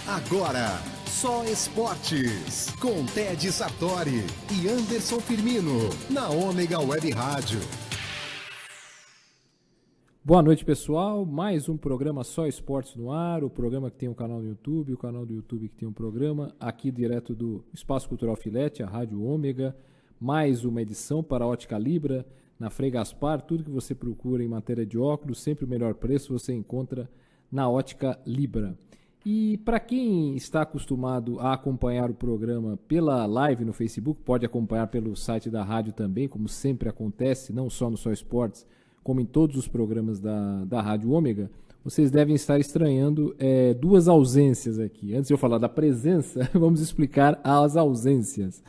Agora, Só Esportes, com Ted Sartori e Anderson Firmino, na Ômega Web Rádio. Boa noite, pessoal. Mais um programa Só Esportes no ar, o programa que tem um canal no YouTube, o canal do YouTube que tem um programa, aqui direto do Espaço Cultural Filete, a Rádio Ômega. Mais uma edição para a Ótica Libra, na Frei Gaspar. Tudo que você procura em matéria de óculos, sempre o melhor preço você encontra na Ótica Libra. E para quem está acostumado a acompanhar o programa pela live no Facebook, pode acompanhar pelo site da rádio também, como sempre acontece, não só no Só Esportes, como em todos os programas da Rádio Ômega. Vocês devem estar estranhando duas ausências aqui. Antes de eu falar da presença, vamos explicar as ausências.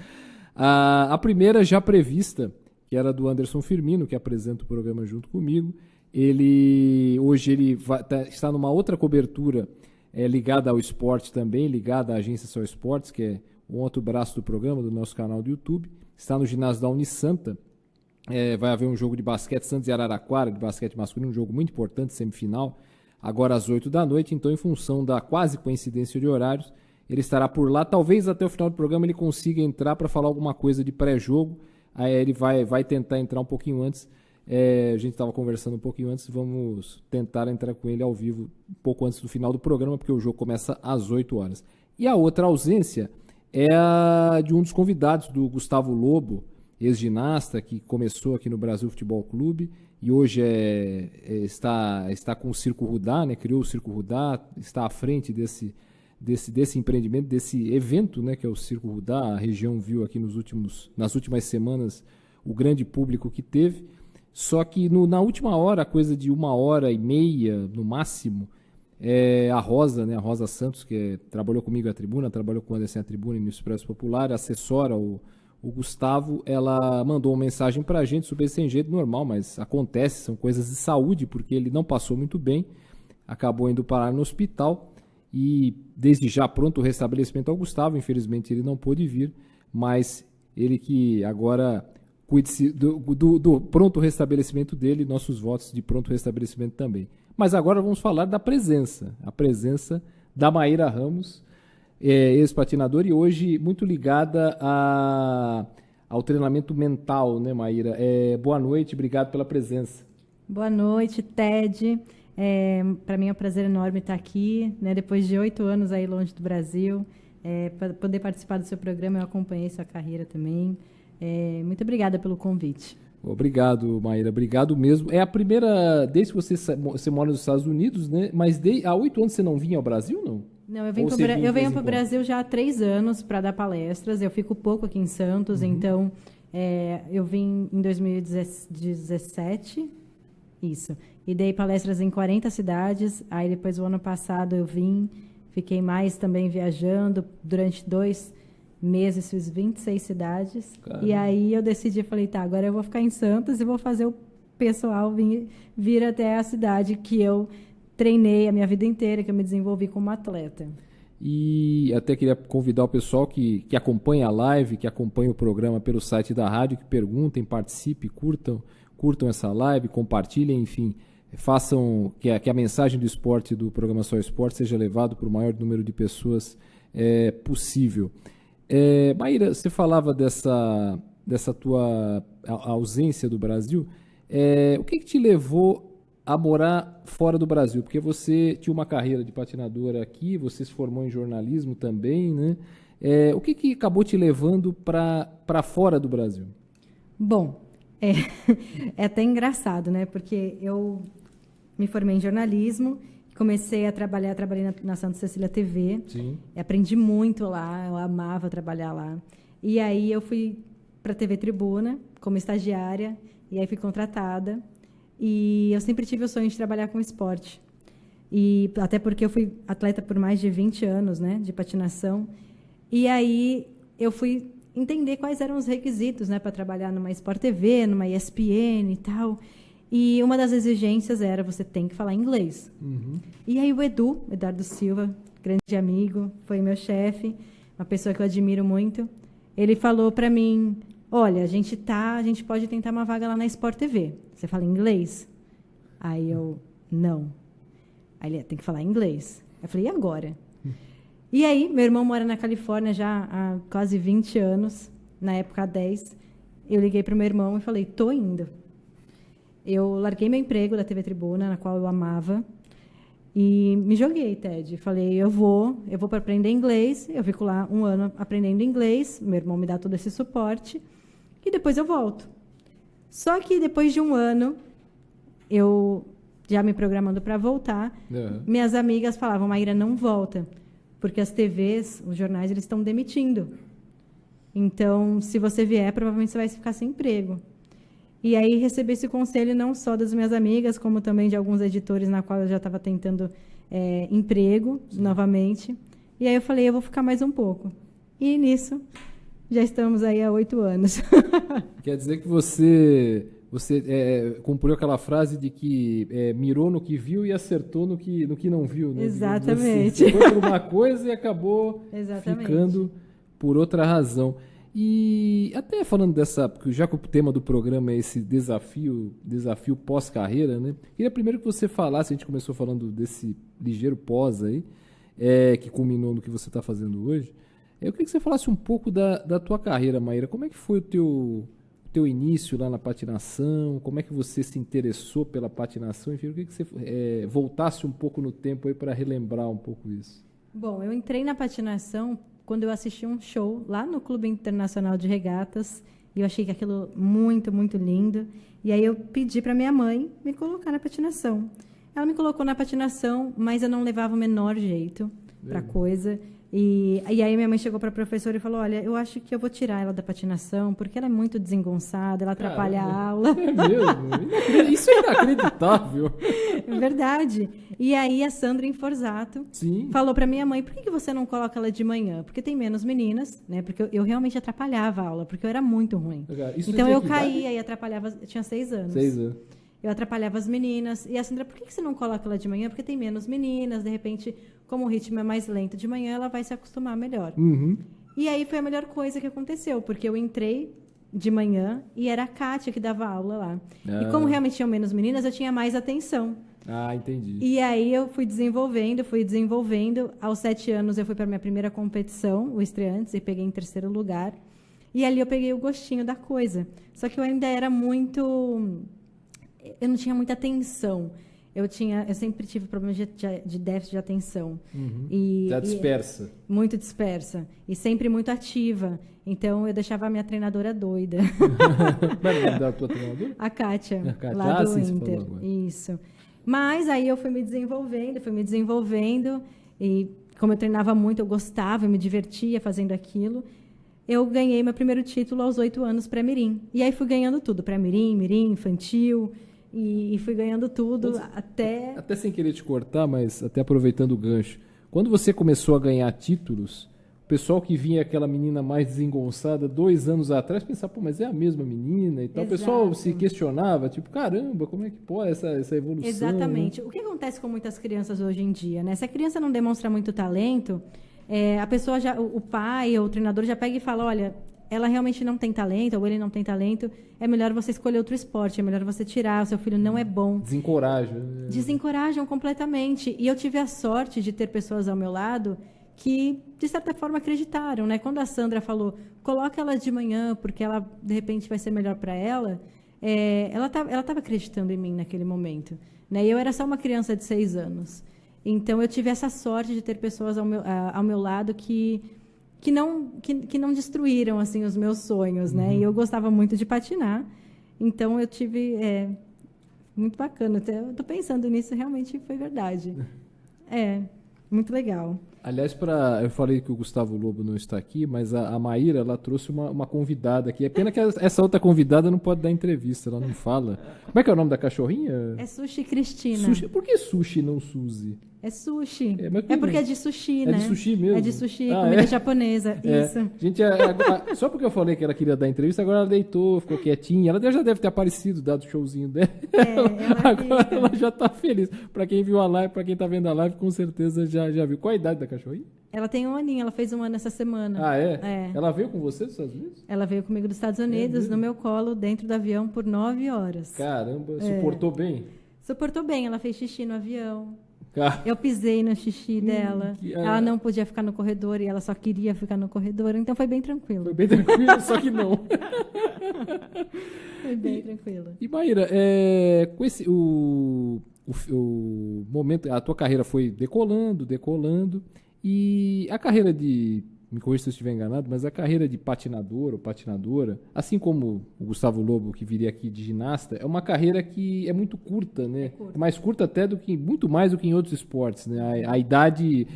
A primeira já prevista, que era do Anderson Firmino, que apresenta o programa junto comigo. Hoje ele está numa outra cobertura ligada ao esporte também, ligada à agência Só Esportes, que é um outro braço do programa, do nosso canal do YouTube. Está no ginásio da Unisanta. Vai haver um jogo de basquete Santos e Araraquara, de basquete masculino, um jogo muito importante, semifinal, agora às 8 da noite. Então, em função da quase coincidência de horários, ele estará por lá. Talvez até o final do programa ele consiga entrar para falar alguma coisa de pré-jogo. Aí ele vai tentar entrar um pouquinho antes. A gente estava conversando um pouquinho antes, vamos tentar entrar com ele ao vivo um pouco antes do final do programa, porque o jogo começa às 8 horas. E a outra ausência é a de um dos convidados, do Gustavo Lobo, ex-ginasta, que começou aqui no Brasil Futebol Clube e hoje está com o Circo Rudá, né? Criou o Circo Rudá, está à frente desse empreendimento, desse evento, né? Que é o Circo Rudá. A região viu aqui nas últimas semanas o grande público que teve. Só que na última hora, coisa de 1h30 no máximo, a Rosa, né? A Rosa Santos, que trabalhou comigo à tribuna, trabalhou com o Anderson à tribuna e no Expresso Popular, assessora o Gustavo, ela mandou uma mensagem pra gente sobre esse jeito normal, mas acontece, são coisas de saúde, porque ele não passou muito bem, acabou indo parar no hospital e desde já pronto o restabelecimento ao Gustavo. Infelizmente ele não pôde vir, mas ele que agora cuide-se do pronto restabelecimento dele, nossos votos de pronto restabelecimento também. Mas agora vamos falar da presença, a presença da Maíra Ramos, ex-patinadora, e hoje muito ligada ao treinamento mental, né, Maíra? Boa noite, obrigado pela presença. Boa noite, Ted. Para mim é um prazer enorme estar aqui, né, depois de 8 anos aí longe do Brasil, para poder participar do seu programa. Eu acompanhei sua carreira também. Muito obrigada pelo convite. Obrigado, Maíra, obrigado mesmo. É a primeira, desde que você mora nos Estados Unidos, né? Mas há 8 anos você não vinha ao Brasil, não? Não, eu venho para o Brasil já há 3 anos para dar palestras. Eu fico pouco aqui em Santos, então eu vim em 2017, isso, e dei palestras em 40 cidades. Aí depois, o ano passado, eu fiquei mais também viajando. Durante 2 meses, fiz 26 cidades. Caramba. E aí eu decidi, falei, tá, agora eu vou ficar em Santos e vou fazer o pessoal vir até a cidade que eu treinei a minha vida inteira, que eu me desenvolvi como atleta. E até queria convidar o pessoal que acompanha a live, que acompanha o programa pelo site da rádio, que perguntem, participem, curtam essa live, compartilhem, enfim, façam que a mensagem do esporte, do programa Só Esporte, seja levado para o maior número de pessoas possível. Maíra, você falava dessa tua ausência do Brasil. O que te levou a morar fora do Brasil? Porque você tinha uma carreira de patinadora aqui, você se formou em jornalismo também, né? O que acabou te levando para fora do Brasil? Bom, é até engraçado, né? Porque eu me formei em jornalismo, comecei a trabalhei na Santa Cecília TV. Sim. Aprendi muito lá, eu amava trabalhar lá. E aí eu fui para a TV Tribuna como estagiária, e aí fui contratada. E eu sempre tive o sonho de trabalhar com esporte. E até porque eu fui atleta por mais de 20 anos, né, de patinação. E aí eu fui entender quais eram os requisitos, né, para trabalhar numa Sport TV, numa ESPN e tal. E uma das exigências era: você tem que falar inglês. E aí o Eduardo Silva, grande amigo, foi meu chefe, uma pessoa que eu admiro muito. Ele falou para mim: olha, a gente pode tentar uma vaga lá na Sport TV. Você fala inglês? Aí eu, não. Aí ele: tem que falar inglês. Eu falei: e agora? E aí, meu irmão mora na Califórnia já há quase 20 anos, na época há 10. Eu liguei para o meu irmão e falei, tô indo. Eu larguei meu emprego da TV Tribuna, na qual eu amava, e me joguei, Ted. Falei, eu vou para aprender inglês. Eu fico lá 1 ano aprendendo inglês, meu irmão me dá todo esse suporte, e depois eu volto. Só que depois de 1 ano, eu já me programando para voltar, minhas amigas falavam, Maíra, não volta, porque as TVs, os jornais, eles estão demitindo. Então, se você vier, provavelmente você vai ficar sem emprego. E aí recebi esse conselho não só das minhas amigas, como também de alguns editores na qual eu já estava tentando emprego novamente. E aí eu falei, eu vou ficar mais um pouco. E nisso, já estamos aí há 8 anos. Quer dizer que você cumpriu aquela frase de que mirou no que viu e acertou no que não viu, né? Exatamente. Assim, você foi por uma coisa e acabou ficando por outra razão. E até falando dessa, porque já que o tema do programa é esse desafio pós-carreira, né? Queria primeiro que você falasse, a gente começou falando desse ligeiro pós aí, que culminou no que você está fazendo hoje. Eu queria que você falasse um pouco da tua carreira, Maíra. Como é que foi o teu início lá na patinação? Como é que você se interessou pela patinação? Enfim, eu queria que você voltasse um pouco no tempo aí para relembrar um pouco isso. Bom, eu entrei na patinação quando eu assisti um show lá no Clube Internacional de Regatas, e eu achei que aquilo muito, muito lindo. E aí eu pedi para minha mãe me colocar na patinação. Ela me colocou na patinação, mas eu não levava o menor jeito para a coisa. E aí minha mãe chegou para a professora e falou, olha, eu acho que eu vou tirar ela da patinação, porque ela é muito desengonçada, ela atrapalha a aula. É mesmo? Isso é inacreditável. É verdade. E aí a Sandra Inforzato falou para minha mãe, por que você não coloca ela de manhã? Porque tem menos meninas, né? Porque eu realmente atrapalhava a aula, porque eu era muito ruim. Então eu caía e atrapalhava, eu tinha 6 anos. 6 anos. Eu atrapalhava as meninas. E a Sandra, por que você não coloca ela de manhã? Porque tem menos meninas, de repente, como o ritmo é mais lento de manhã, ela vai se acostumar melhor. Uhum. E aí foi a melhor coisa que aconteceu, porque eu entrei de manhã e era a Kátia que dava aula lá. E como realmente tinham menos meninas, eu tinha mais atenção. Ah, entendi. E aí eu fui desenvolvendo. Aos 7 anos eu fui para a minha primeira competição, o Estreantes, e peguei em 3º lugar. E ali eu peguei o gostinho da coisa. Só que eu ainda era muito... Eu não tinha muita atenção. Eu sempre tive problemas de déficit de atenção. Uhum. Já dispersa. Muito dispersa. E sempre muito ativa. Então, eu deixava a minha treinadora doida. Mas não da tua treinadora? A Kátia, lá do Inter. Isso. Mas aí eu fui me desenvolvendo. E como eu treinava muito, eu gostava, eu me divertia fazendo aquilo. Eu ganhei meu primeiro título aos 8 anos pré-mirim. E aí fui ganhando tudo. Pré-mirim, mirim, infantil... E fui ganhando tudo até sem querer te cortar, mas até aproveitando o gancho. Quando você começou a ganhar títulos, o pessoal que vinha aquela menina mais desengonçada 2 anos atrás pensava, pô, mas é a mesma menina e tal. Exato. O pessoal se questionava, tipo, caramba, como é que pode essa evolução? Exatamente. Né? O que acontece com muitas crianças hoje em dia, né? Se a criança não demonstra muito talento, a pessoa o pai ou o treinador já pega e fala, olha, ela realmente não tem talento, ou ele não tem talento, é melhor você escolher outro esporte, é melhor você tirar, o seu filho não é bom. Desencorajam completamente. E eu tive a sorte de ter pessoas ao meu lado que, de certa forma, acreditaram, né? Quando a Sandra falou, coloca ela de manhã, porque ela, de repente, vai ser melhor para ela, ela estava acreditando em mim naquele momento. Né? E eu era só uma criança de 6 anos. Então, eu tive essa sorte de ter pessoas ao meu lado que não destruíram assim os meus sonhos, né? E eu gostava muito de patinar, então eu tive muito bacana. Eu estou pensando nisso, realmente foi verdade. Muito legal. Aliás, eu falei que o Gustavo Lobo não está aqui, mas a Maíra, ela trouxe uma convidada aqui. É pena que essa outra convidada não pode dar entrevista, ela não fala. Como é que é o nome da cachorrinha? É Sushi Cristina. Sushi. Por que Sushi não Suzy? É sushi. Porque é de sushi, né? É de sushi mesmo? É de sushi, comida japonesa. Isso. Gente, só porque eu falei que ela queria dar entrevista, agora ela deitou, ficou quietinha. Ela já deve ter aparecido, dado o showzinho dela. Agora ela já tá feliz. Para quem viu a live, para quem tá vendo a live, com certeza já viu. Qual a idade da cachorrinha? Ela tem 1 aninho, ela fez 1 ano essa semana. Ah, é? Ela veio com você dos Estados Unidos? Ela veio comigo dos Estados Unidos, no meu colo, dentro do avião, por 9 horas. Caramba, suportou bem? Suportou bem, ela fez xixi no avião. Eu pisei no xixi dela. Ela não podia ficar no corredor e ela só queria ficar no corredor. Então foi bem tranquilo. Foi bem tranquilo, só que não. Foi bem tranquilo. E Maíra, com o momento, a tua carreira foi decolando, e a carreira me corrija se eu estiver enganado, mas a carreira de patinador ou patinadora, assim como o Gustavo Lobo, que viria aqui de ginasta, é uma carreira que é muito curta, né? É mais curta até muito mais do que em outros esportes, né? A idade,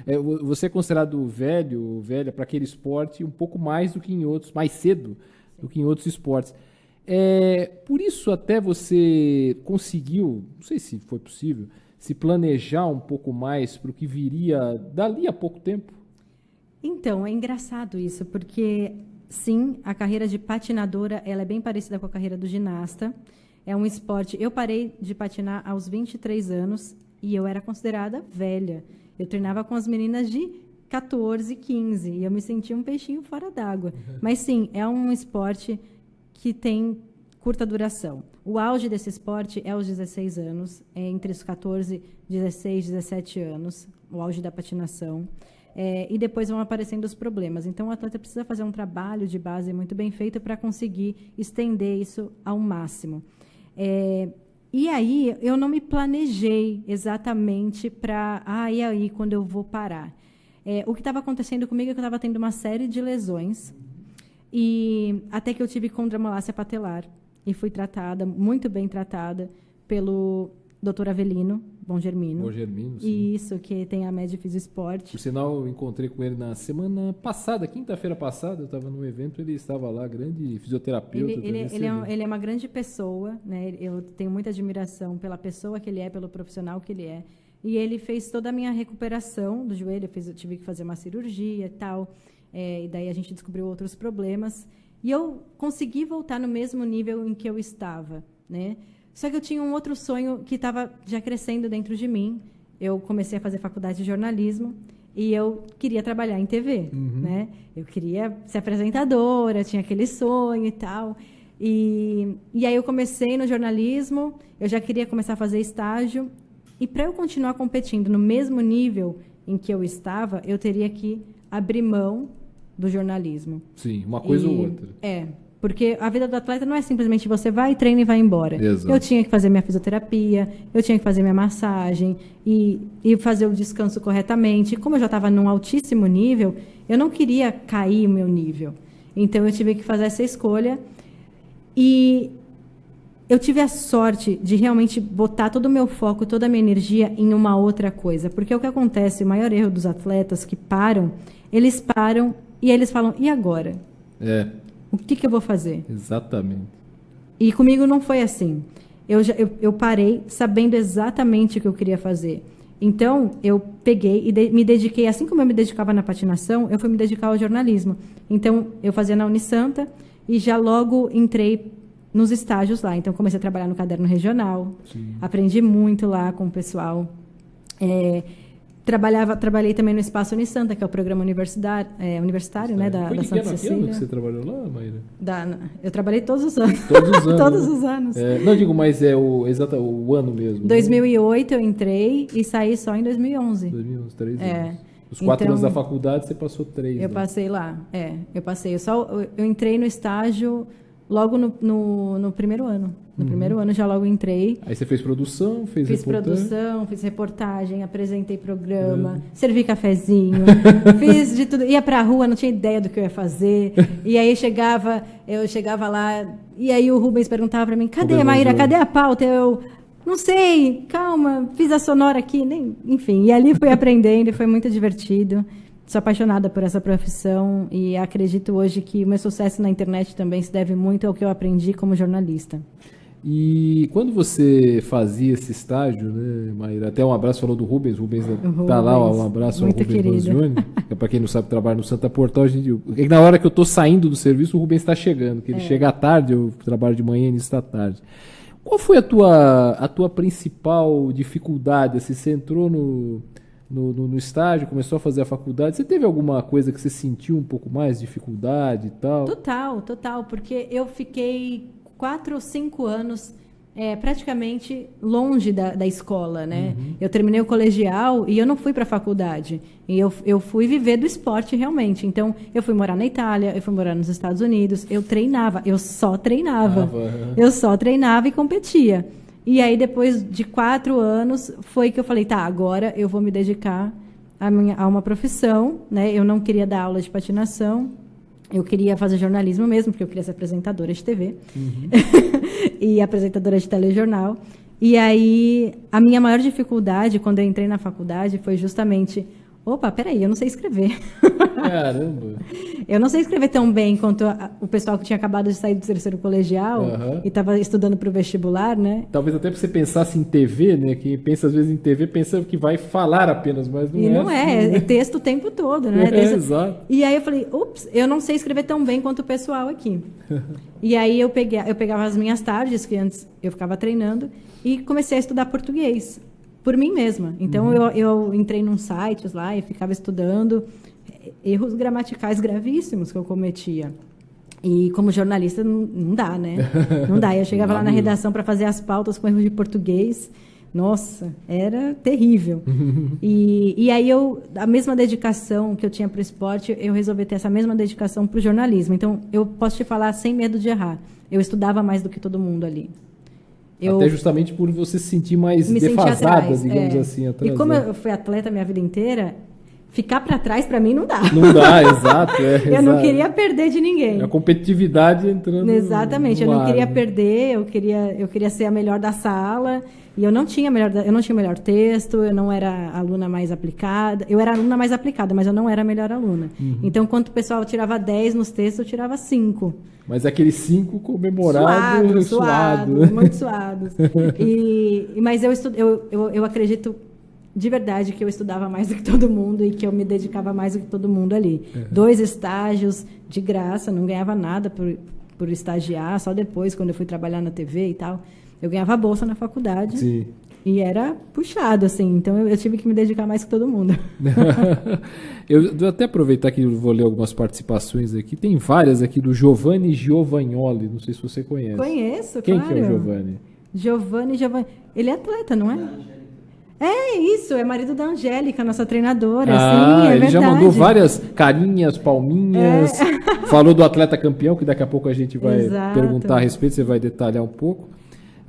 você é considerado velha para aquele esporte um pouco mais do que em outros, mais cedo do que em outros esportes. Por isso até você conseguiu, não sei se foi possível, se planejar um pouco mais para o que viria dali a pouco tempo? Então, é engraçado isso, porque sim, a carreira de patinadora ela é bem parecida com a carreira do ginasta. É um esporte... Eu parei de patinar aos 23 anos e eu era considerada velha. Eu treinava com as meninas de 14, 15 e eu me sentia um peixinho fora d'água. Mas sim, é um esporte que tem curta duração. O auge desse esporte é aos 16 anos, entre os 14, 16, 17 anos, o auge da patinação. E depois vão aparecendo os problemas. Então, o atleta precisa fazer um trabalho de base muito bem feito para conseguir estender isso ao máximo. E aí, eu não me planejei exatamente para... e aí, quando eu vou parar? O que estava acontecendo comigo é que eu estava tendo uma série de lesões, e até que eu tive condromalácia patelar, e fui tratada, muito bem tratada, pelo Dr. Avelino Bongermino. Bongermino, sim. Isso, que tem a Med Fisioesporte. Por sinal, eu encontrei com ele na semana passada, quinta-feira passada, eu estava num evento, ele estava lá, grande fisioterapeuta. Ele é uma grande pessoa, né? Eu tenho muita admiração pela pessoa que ele é, pelo profissional que ele é. E ele fez toda a minha recuperação do joelho, eu tive que fazer uma cirurgia e tal, e daí a gente descobriu outros problemas. E eu consegui voltar no mesmo nível em que eu estava, né? Só que eu tinha um outro sonho que estava já crescendo dentro de mim. Eu comecei a fazer faculdade de jornalismo e eu queria trabalhar em TV, né? Eu queria ser apresentadora, tinha aquele sonho e tal. E aí eu comecei no jornalismo, eu já queria começar a fazer estágio. E para eu continuar competindo no mesmo nível em que eu estava, eu teria que abrir mão do jornalismo. Sim, uma coisa ou outra. Porque a vida do atleta não é simplesmente você vai, treina e vai embora. Exato. Eu tinha que fazer minha fisioterapia, eu tinha que fazer minha massagem e fazer o descanso corretamente. Como eu já estava num altíssimo nível, eu não queria cair o meu nível. Então, eu tive que fazer essa escolha. E eu tive a sorte de realmente botar todo o meu foco, toda a minha energia em uma outra coisa. Porque o que acontece, o maior erro dos atletas que param, eles param e eles falam, e agora? O que eu vou fazer? Exatamente. E comigo não foi assim. Eu parei sabendo exatamente o que eu queria fazer. Então, eu peguei e me dediquei, assim como eu me dedicava na patinação, eu fui me dedicar ao jornalismo. Então, eu fazia na Unisanta e já logo entrei nos estágios lá. Então, comecei a trabalhar no Caderno Regional. Sim. Aprendi muito lá com o pessoal. Trabalhei também no Espaço Unisanta, que é o programa universitário, né, da Santa Cecília. Foi que você trabalhou lá, Maíra? Eu trabalhei todos os anos. Todos os anos? Todos os anos. Não digo, mas o ano mesmo. 2008 eu entrei e saí só em 2011. 2011, 3 anos. Os 4 anos da faculdade você passou 3, Eu passei lá, eu passei. Eu entrei no estágio logo no primeiro ano. No primeiro ano já logo entrei. Aí você fez produção, fiz reportagem, apresentei programa, servi cafezinho, fiz de tudo. Ia pra rua, não tinha ideia do que eu ia fazer. E aí eu chegava lá, e aí o Rubens perguntava pra mim, cadê a Maíra, cadê a pauta? Eu, não sei, calma, fiz a sonora aqui, enfim. E ali fui aprendendo e foi muito divertido. Sou apaixonada por essa profissão e acredito hoje que o meu sucesso na internet também se deve muito ao que eu aprendi como jornalista. E quando você fazia esse estágio, né, Maíra, até um abraço, falou do Rubens tá lá, um abraço ao Rubens Manzioni, que para quem não sabe, trabalha no Santa Portal, na hora que eu estou saindo do serviço, o Rubens está chegando, que ele chega à tarde, eu trabalho de manhã e início da tarde. Qual foi a tua principal dificuldade? Assim, você entrou no estágio, começou a fazer a faculdade, você teve alguma coisa que você sentiu um pouco mais de dificuldade e tal? Total, porque eu fiquei 4 ou 5 anos praticamente longe da escola, né? Eu terminei o colegial e eu não fui para a faculdade. E eu fui viver do esporte realmente. Então, eu fui morar na Itália, eu fui morar nos Estados Unidos, eu treinava, eu só treinava. Eu só treinava e competia. E aí, depois de 4 anos, foi que eu falei, tá, agora eu vou me dedicar a uma profissão, né? Eu não queria dar aula de patinação, eu queria fazer jornalismo mesmo, porque eu queria ser apresentadora de TV e apresentadora de telejornal. E aí, a minha maior dificuldade, quando eu entrei na faculdade, foi justamente... Opa, peraí, eu não sei escrever. Caramba! Eu não sei escrever tão bem quanto o pessoal que tinha acabado de sair do 3º colegial e estava estudando para o vestibular, né? Talvez até para você pensasse em TV, né? Quem pensa às vezes em TV pensa que vai falar apenas, mas não é. E não assim, é texto o tempo todo, né? Exato. E aí eu falei, eu não sei escrever tão bem quanto o pessoal aqui. E aí eu pegava as minhas tardes, que antes eu ficava treinando, e comecei a estudar português. Por mim mesma. Então, eu entrei num site lá e ficava estudando erros gramaticais gravíssimos que eu cometia. E como jornalista, não dá, né? Não dá. Eu chegava lá na redação para fazer as pautas com erros de português. Nossa, era terrível. E aí, a mesma dedicação que eu tinha para o esporte, eu resolvi ter essa mesma dedicação para o jornalismo. Então, eu posso te falar sem medo de errar. Eu estudava mais do que todo mundo ali. Até justamente por você se sentir mais defasada, digamos assim. Atrás, e como eu fui atleta a minha vida inteira, ficar para trás para mim não dá. Não dá, exato. Eu não queria perder de ninguém. A competitividade entrando. Exatamente, eu não queria perder, eu queria ser a melhor da sala. E eu não tinha melhor texto, eu não era aluna mais aplicada. Eu era aluna mais aplicada, mas eu não era a melhor aluna. Então, quando o pessoal tirava 10 nos textos, eu tirava 5. Mas aqueles 5 comemorados, suados. Muito suados. Mas eu acredito de verdade que eu estudava mais do que todo mundo e que eu me dedicava mais do que todo mundo ali. 2 estágios de graça, não ganhava nada por estagiar, só depois, quando eu fui trabalhar na TV e tal. Eu ganhava bolsa na faculdade. Sim. E era puxado, assim. Então, eu tive que me dedicar mais que todo mundo. Eu vou até aproveitar que eu vou ler algumas participações aqui. Tem várias aqui do Giovanni Giovagnoli. Não sei se você conhece. Conheço, Quem claro. que é o Giovanni? Giovanni. Ele é atleta, não é? É isso, é marido da Angélica, nossa treinadora. Sim, é ele verdade. já mandou várias carinhas, palminhas. Falou do atleta campeão, que daqui a pouco a gente vai perguntar a respeito, você vai detalhar um pouco.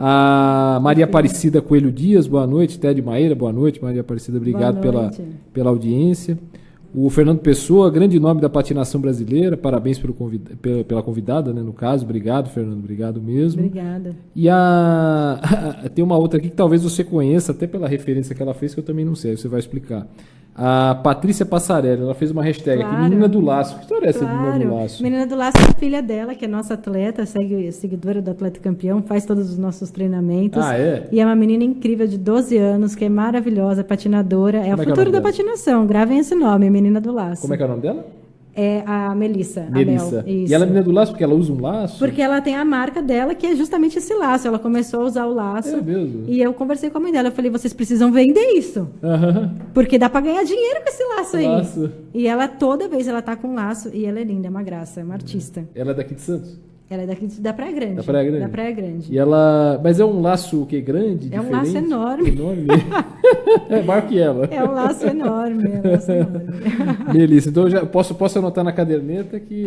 A Maria Aparecida Coelho Dias, boa noite. Ted Maíra, boa noite. Maria Aparecida, obrigado pela audiência. O Fernando Pessoa, grande nome da patinação brasileira, parabéns pela convidada, né, no caso. Obrigado, Fernando, obrigado mesmo. Obrigada. E tem uma outra aqui que talvez você conheça, até pela referência que ela fez, que eu também não sei, você vai explicar. A Patrícia Passarelli, ela fez uma hashtag aqui, Menina do Laço. Que história é essa de Menina do Laço? Menina do Laço é a filha dela, que é nossa atleta, seguidora do Atleta Campeão, faz todos os nossos treinamentos. E é uma menina incrível de 12 anos, que é maravilhosa, patinadora. É o futuro da patinação, gravem esse nome, Menina do Laço. Como é que é o nome dela? É a Melissa. Melissa. Isso. E ela é menina do laço porque ela usa um laço? Porque ela tem a marca dela, que é justamente esse laço. Ela começou a usar o laço. É mesmo? E eu conversei com a mãe dela. Eu falei, vocês precisam vender isso. Porque dá pra ganhar dinheiro com esse laço aí. E ela, toda vez, ela tá com laço. E ela é linda, é uma graça, é uma artista. Ela é daqui de Santos? Ela é daqui da Praia Grande. Da Praia Grande? Da Praia Grande. E ela... Mas é um laço o quê? Grande? É diferente? um laço enorme. Enorme? É maior que ela. É um laço enorme, Melissa, então eu já posso anotar na caderneta que...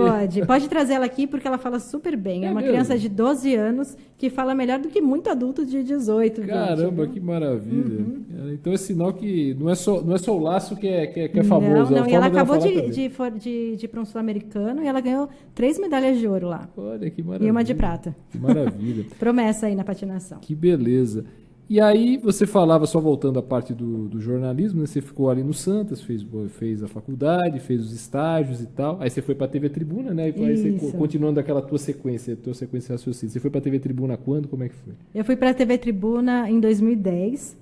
Pode trazer ela aqui porque ela fala super bem. É uma criança de 12 anos que fala melhor do que muito adulto de 18. Caramba, 20. Que maravilha. Então é sinal que não é só o laço que é famoso. Não, e ela acabou de ir para um sul-americano e ela ganhou 3 medalhas de ouro lá. Olha, que maravilha. E uma de prata. Que maravilha. Promessa aí na patinação. Que beleza. E aí você falava, só voltando à parte do jornalismo, né? Você ficou ali no Santos, fez a faculdade, fez os estágios e tal. Aí você foi para a TV Tribuna, né? E aí você, continuando aquela tua sequência de raciocínio. Você foi para a TV Tribuna quando? Como é que foi? Eu fui para a TV Tribuna em 2010.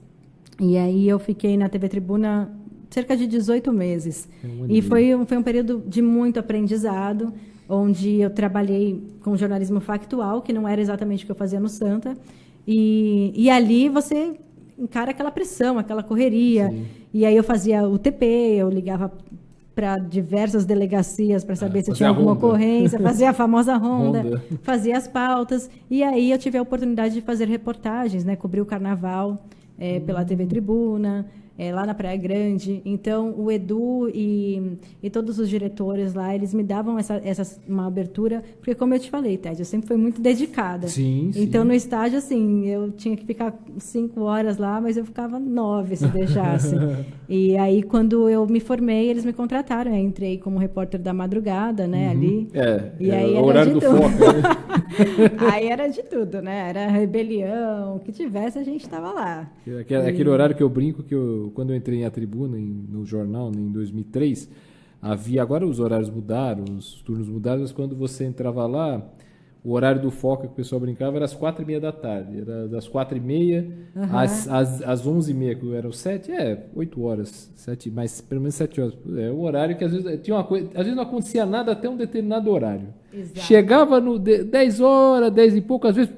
E aí eu fiquei na TV Tribuna cerca de 18 meses. E foi um período de muito aprendizado, onde eu trabalhei com jornalismo factual, que não era exatamente o que eu fazia no Santa. E ali você encara aquela pressão, aquela correria. Sim. E aí eu fazia UTP, eu ligava para diversas delegacias para saber se tinha alguma ocorrência, fazia a famosa ronda, fazia as pautas. E aí eu tive a oportunidade de fazer reportagens, né? Cobrir o carnaval pela TV Tribuna, lá na Praia Grande. Então, o Edu e todos os diretores lá, eles me davam uma abertura, porque, como eu te falei, Ted, eu sempre fui muito dedicada. Sim. Então, no estágio, assim, eu tinha que ficar 5 horas lá, mas eu ficava 9, se deixasse. E aí, quando eu me formei, eles me contrataram. Eu entrei como repórter da madrugada, né, ali. E aí o horário do foco. Né? Aí era de tudo, né? Era rebelião, o que tivesse, a gente estava lá. Aquele horário que eu brinco, quando eu entrei na Tribuna, no jornal, em 2003, agora os horários mudaram, os turnos mudaram, mas quando você entrava lá, o horário do foco que o pessoal brincava era às 4h30 da tarde, era das 4h30 às 11h30, que eram 8 horas, 7, mas pelo menos 7 horas. É um horário que às vezes tinha uma coisa, às vezes não acontecia nada até um determinado horário. Exato. Chegava no 10 horas, 10 e pouco, às vezes...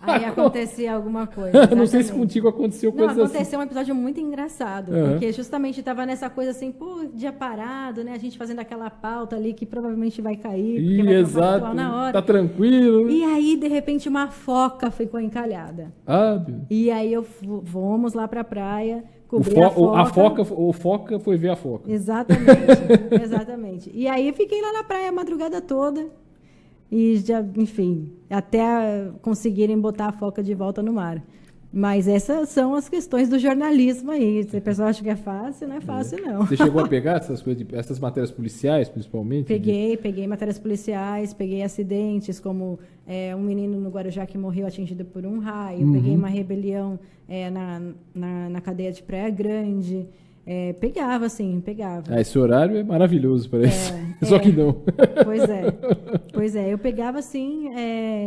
Aí acontecia alguma coisa. Não sei se contigo aconteceu coisa assim. Aconteceu um episódio muito engraçado, porque justamente estava nessa coisa assim, dia parado, né? A gente fazendo aquela pauta ali que provavelmente vai cair, porque vai exato, na hora. Tá tranquilo. E aí, de repente, uma foca ficou encalhada. E aí fomos lá pra praia, cobrir a foca. O foca foi ver a foca. Exatamente. E aí eu fiquei lá na praia a madrugada toda. E já, enfim, até conseguirem botar a foca de volta no mar. Mas essas são as questões do jornalismo aí. Se o pessoal acha que é fácil, não é fácil, não. Você chegou a pegar essas coisas, essas matérias policiais, principalmente? Peguei matérias policiais, peguei acidentes, como um menino no Guarujá que morreu atingido por um raio, peguei uma rebelião na cadeia de Praia Grande. Pegava. Esse horário é maravilhoso para isso. Só que não. Pois é. Eu pegava assim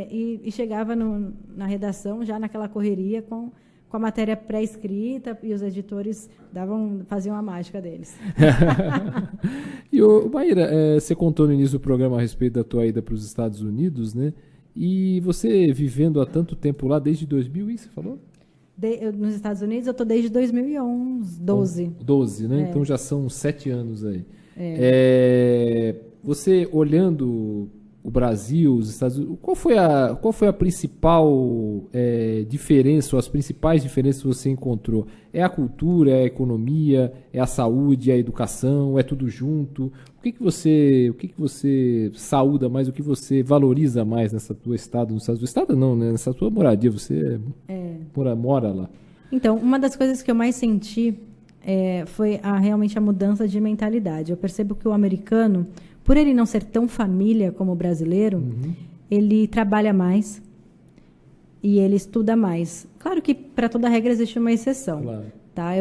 e chegava na redação já naquela correria com a matéria pré-escrita e os editores faziam a mágica deles. E, Maíra, você contou no início do programa a respeito da tua ida para os Estados Unidos, né? E você vivendo há tanto tempo lá, desde 2000, você falou? Nos Estados Unidos eu estou desde 2011, 12. Né? Então já são 7 anos aí. Você olhando o Brasil, os Estados Unidos, qual foi a principal diferença, ou as principais diferenças que você encontrou? É a cultura, é a economia, é a saúde, é a educação, é tudo junto? O que você saúda mais, o que você valoriza mais nessa tua estado, nos Estados Unidos? Estado não, né? Nessa tua moradia, você mora lá. Então, uma das coisas que eu mais senti foi realmente a mudança de mentalidade. Eu percebo que o americano, por ele não ser tão família como o brasileiro, ele trabalha mais e ele estuda mais. Claro que para toda regra existe uma exceção. Claro. Tá?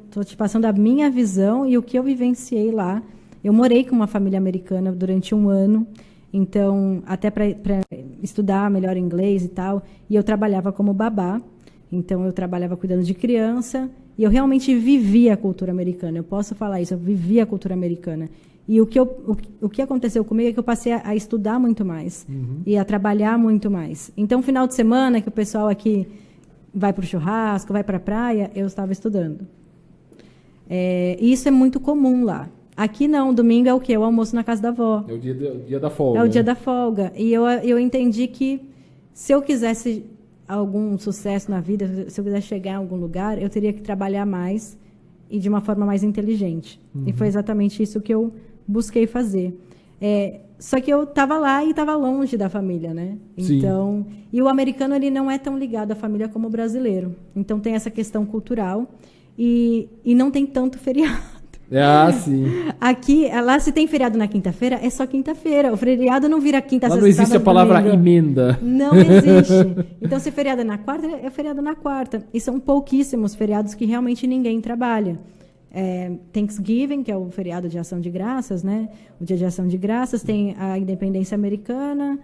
Tô te passando a minha visão e o que eu vivenciei lá. Eu morei com uma família americana durante 1 ano, então até para estudar melhor inglês e tal, e eu trabalhava como babá. Então eu trabalhava cuidando de criança e eu realmente vivia a cultura americana. Eu posso falar isso, eu vivia a cultura americana. E o que aconteceu comigo é que eu passei a estudar muito mais e a trabalhar muito mais. Então, final de semana, que o pessoal aqui vai para o churrasco, vai para a praia, eu estava estudando. E isso é muito comum lá. Aqui não, domingo é o quê? O almoço na casa da avó. É o dia da folga. É o dia da folga. E eu entendi que se eu quisesse algum sucesso na vida, se eu quisesse chegar em algum lugar, eu teria que trabalhar mais e de uma forma mais inteligente. E foi exatamente isso que eu busquei fazer. Só que eu estava lá e estava longe da família, né? Então, e o americano ele não é tão ligado à família como o brasileiro. Então tem essa questão cultural e não tem tanto feriado. Sim. Lá se tem feriado na quinta-feira, é só quinta-feira. O feriado não vira quinta, lá sexta, não existe a palavra domingo. emenda. Não existe. Então, se feriado é na quarta, é feriado na quarta. E são pouquíssimos feriados que realmente ninguém trabalha. Thanksgiving, que é o feriado de ação de graças, né? O dia de ação de graças, tem a independência americana,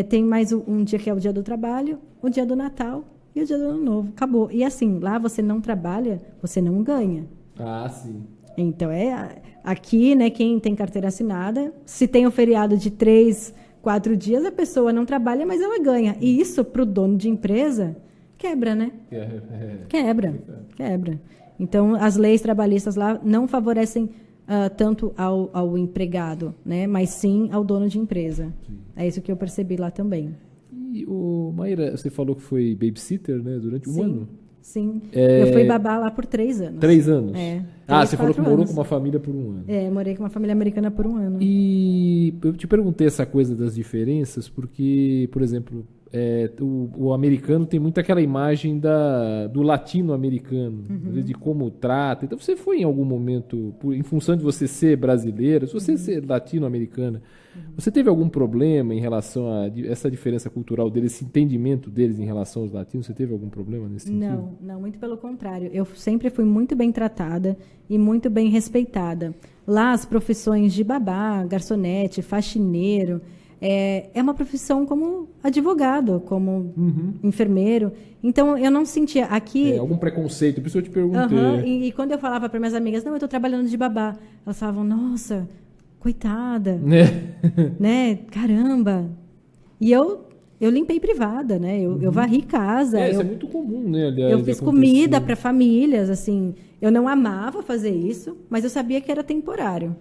tem mais um dia que é o dia do trabalho, o dia do Natal e o dia do Ano Novo. Acabou. E assim, lá você não trabalha, você não ganha. Sim. Então, aqui, né, quem tem carteira assinada, se tem o feriado de 3, 4 dias, a pessoa não trabalha, mas ela ganha. E isso, para o dono de empresa, quebra, né? Quebra. Então, as leis trabalhistas lá não favorecem tanto ao empregado, né? Mas sim ao dono de empresa. Sim. É isso que eu percebi lá também. E, Maíra, você falou que foi babysitter, né? Durante um ano? Sim. Eu fui babá lá por 3 anos. 3 anos? Você falou que morou anos. com uma família por um ano. Morei com uma família americana por um ano. E eu te perguntei essa coisa das diferenças porque, por exemplo, o americano tem muito aquela imagem do latino-americano, de como trata. Então, você foi em algum momento, em função de você ser brasileira, se você ser latino-americana, você teve algum problema em relação a essa diferença cultural deles, esse entendimento deles em relação aos latinos? Você teve algum problema nesse sentido? Não, muito pelo contrário. Eu sempre fui muito bem tratada e muito bem respeitada. Lá, as profissões de babá, garçonete, faxineiro, é uma profissão como advogado, como enfermeiro. Então, eu não sentia aqui... algum preconceito, por isso eu te perguntei. E quando eu falava para minhas amigas, não, eu estou trabalhando de babá, elas falavam, nossa, coitada, né? Caramba. E eu limpei privada, né? Eu varri casa. Isso é muito comum, né? Aliás, eu fiz comida para famílias, assim. Eu não amava fazer isso, mas eu sabia que era temporário,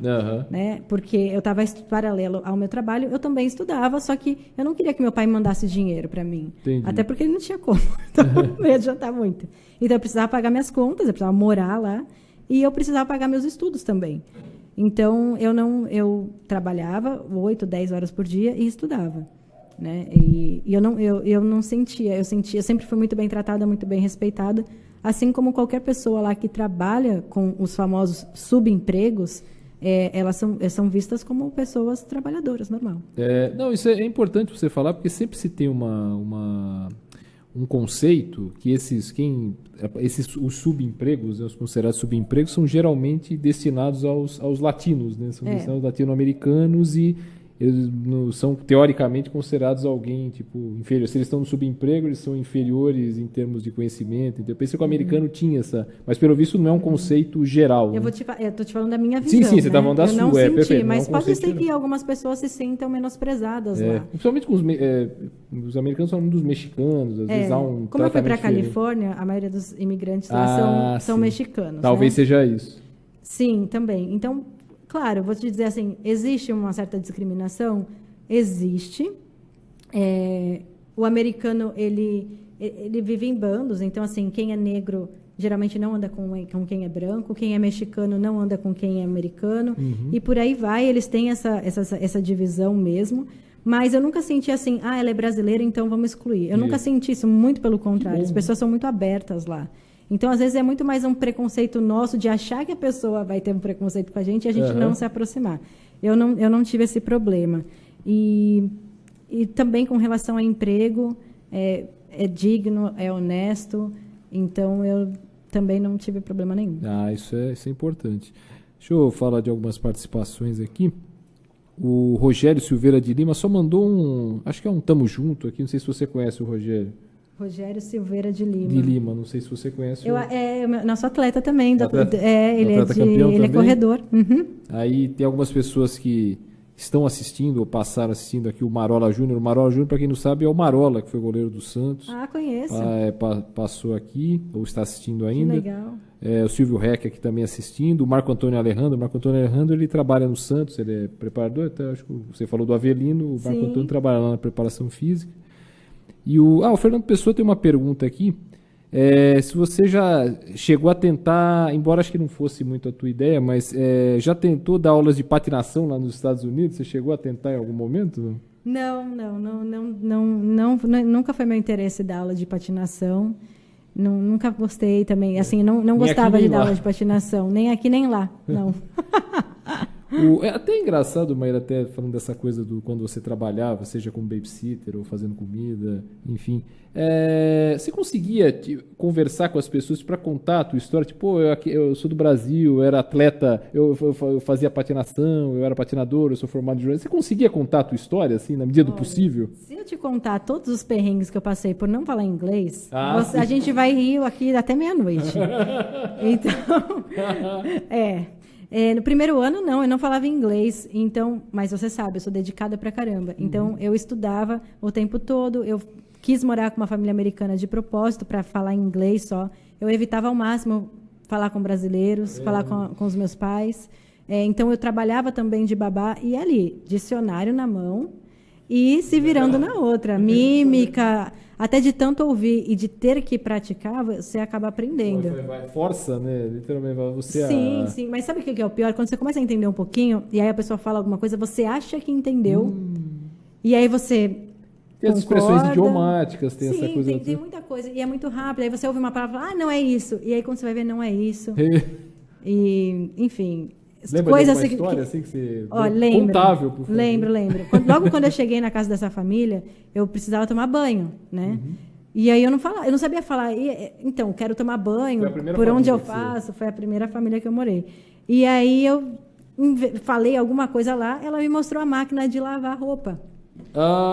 né? Porque eu estava paralelo ao meu trabalho, eu também estudava, só que eu não queria que meu pai mandasse dinheiro para mim. Entendi. Até porque ele não tinha como, então não ia adiantar muito. Então eu precisava pagar minhas contas, eu precisava morar lá e eu precisava pagar meus estudos também. Então eu trabalhava 8, 10 horas por dia e estudava, né? E eu não sentia, eu sempre fui muito bem tratada, muito bem respeitada. Assim como qualquer pessoa lá que trabalha com os famosos subempregos, elas são vistas como pessoas trabalhadoras, normal. Isso é importante você falar, porque sempre se tem um conceito que os subempregos, os considerados subempregos, são geralmente destinados aos latinos, né? São destinados aos latino-americanos e eles são teoricamente considerados alguém inferior. Se eles estão no subemprego, eles são inferiores em termos de conhecimento. Então, eu pensei que o americano tinha essa, mas pelo visto não é um conceito geral. Eu estou te falando da minha visão. Sim, você está falando da sua. Não senti, perfeito, mas pode ser que algumas pessoas se sintam menosprezadas lá. Principalmente com os americanos são dos mexicanos, às vezes há um Como eu fui para a diferente. Califórnia, a maioria dos imigrantes lá são mexicanos. Talvez seja isso. Sim, também. Então, claro, vou te dizer assim, existe uma certa discriminação? Existe. O americano, ele vive em bandos, então, assim, quem é negro geralmente não anda com quem é branco, quem é mexicano não anda com quem é americano, e por aí vai, eles têm essa divisão mesmo, mas eu nunca senti assim, ela é brasileira, então vamos excluir. Eu nunca senti isso, muito pelo contrário, as pessoas são muito abertas lá. Então, às vezes, é muito mais um preconceito nosso de achar que a pessoa vai ter um preconceito com a gente e a gente não se aproximar. Eu não tive esse problema. E também com relação a emprego, é digno, é honesto, então eu também não tive problema nenhum. Isso é importante. Deixa eu falar de algumas participações aqui. O Rogério Silveira de Lima só mandou acho que é um tamo junto aqui, não sei se você conhece o Rogério. Rogério Silveira de Lima. De Lima, não sei se você conhece. Nosso atleta também. Ele é corredor. Aí tem algumas pessoas que estão assistindo ou passaram assistindo aqui o Marola Júnior. O Marola Júnior, para quem não sabe, é o Marola, que foi goleiro do Santos. Conheço. Passou aqui, ou está assistindo ainda. Que legal. O Silvio Reck aqui também assistindo. O Marco Antônio Alejandro. O Marco Antônio Alejandro, ele trabalha no Santos, ele é preparador. Até acho que você falou do Avelino. O Marco Antônio trabalha lá na preparação física. E o Fernando Pessoa tem uma pergunta aqui. Se você já chegou a tentar, embora acho que não fosse muito a tua ideia, mas já tentou dar aulas de patinação lá nos Estados Unidos? Você chegou a tentar em algum momento? Não, nunca foi meu interesse dar aula de patinação. Nunca gostei também. Assim, não gostava de dar aula de patinação, nem aqui nem lá, não. É até engraçado, Maíra, até falando dessa coisa do quando você trabalhava, seja como babysitter ou fazendo comida, enfim. Você conseguia conversar com as pessoas para contar a tua história? Tipo, eu sou do Brasil, eu era atleta, eu fazia patinação, eu era patinador, eu sou formado em jornalismo. Você conseguia contar a tua história, assim, na medida do possível? Se eu te contar todos os perrengues que eu passei por não falar inglês, a gente vai rir aqui até meia-noite. Então, no primeiro ano, eu não falava inglês, então, mas você sabe, eu sou dedicada pra caramba. Então, eu estudava o tempo todo, eu quis morar com uma família americana de propósito para falar inglês só. Eu evitava ao máximo falar com brasileiros, falar com os meus pais. Então, eu trabalhava também de babá e ali, dicionário na mão e se virando na outra. Mímica, até de tanto ouvir e de ter que praticar, você acaba aprendendo. Força, né? Literalmente, você... Sim. Mas sabe o que é o pior? Quando você começa a entender um pouquinho, e aí a pessoa fala alguma coisa, você acha que entendeu, e aí você... Tem as expressões idiomáticas, tem essa coisa... Tem muita coisa, e é muito rápido. Aí você ouve uma palavra e fala, não é isso. E aí quando você vai ver, não é isso. E, enfim... Lembra de alguma história assim que você... Contável, por favor. Lembro. Logo quando eu cheguei na casa dessa família, eu precisava tomar banho, né? E aí eu não sabia falar. Então, quero tomar banho, por onde eu faço. Foi a primeira família que eu morei. E aí eu falei alguma coisa lá, ela me mostrou a máquina de lavar roupa.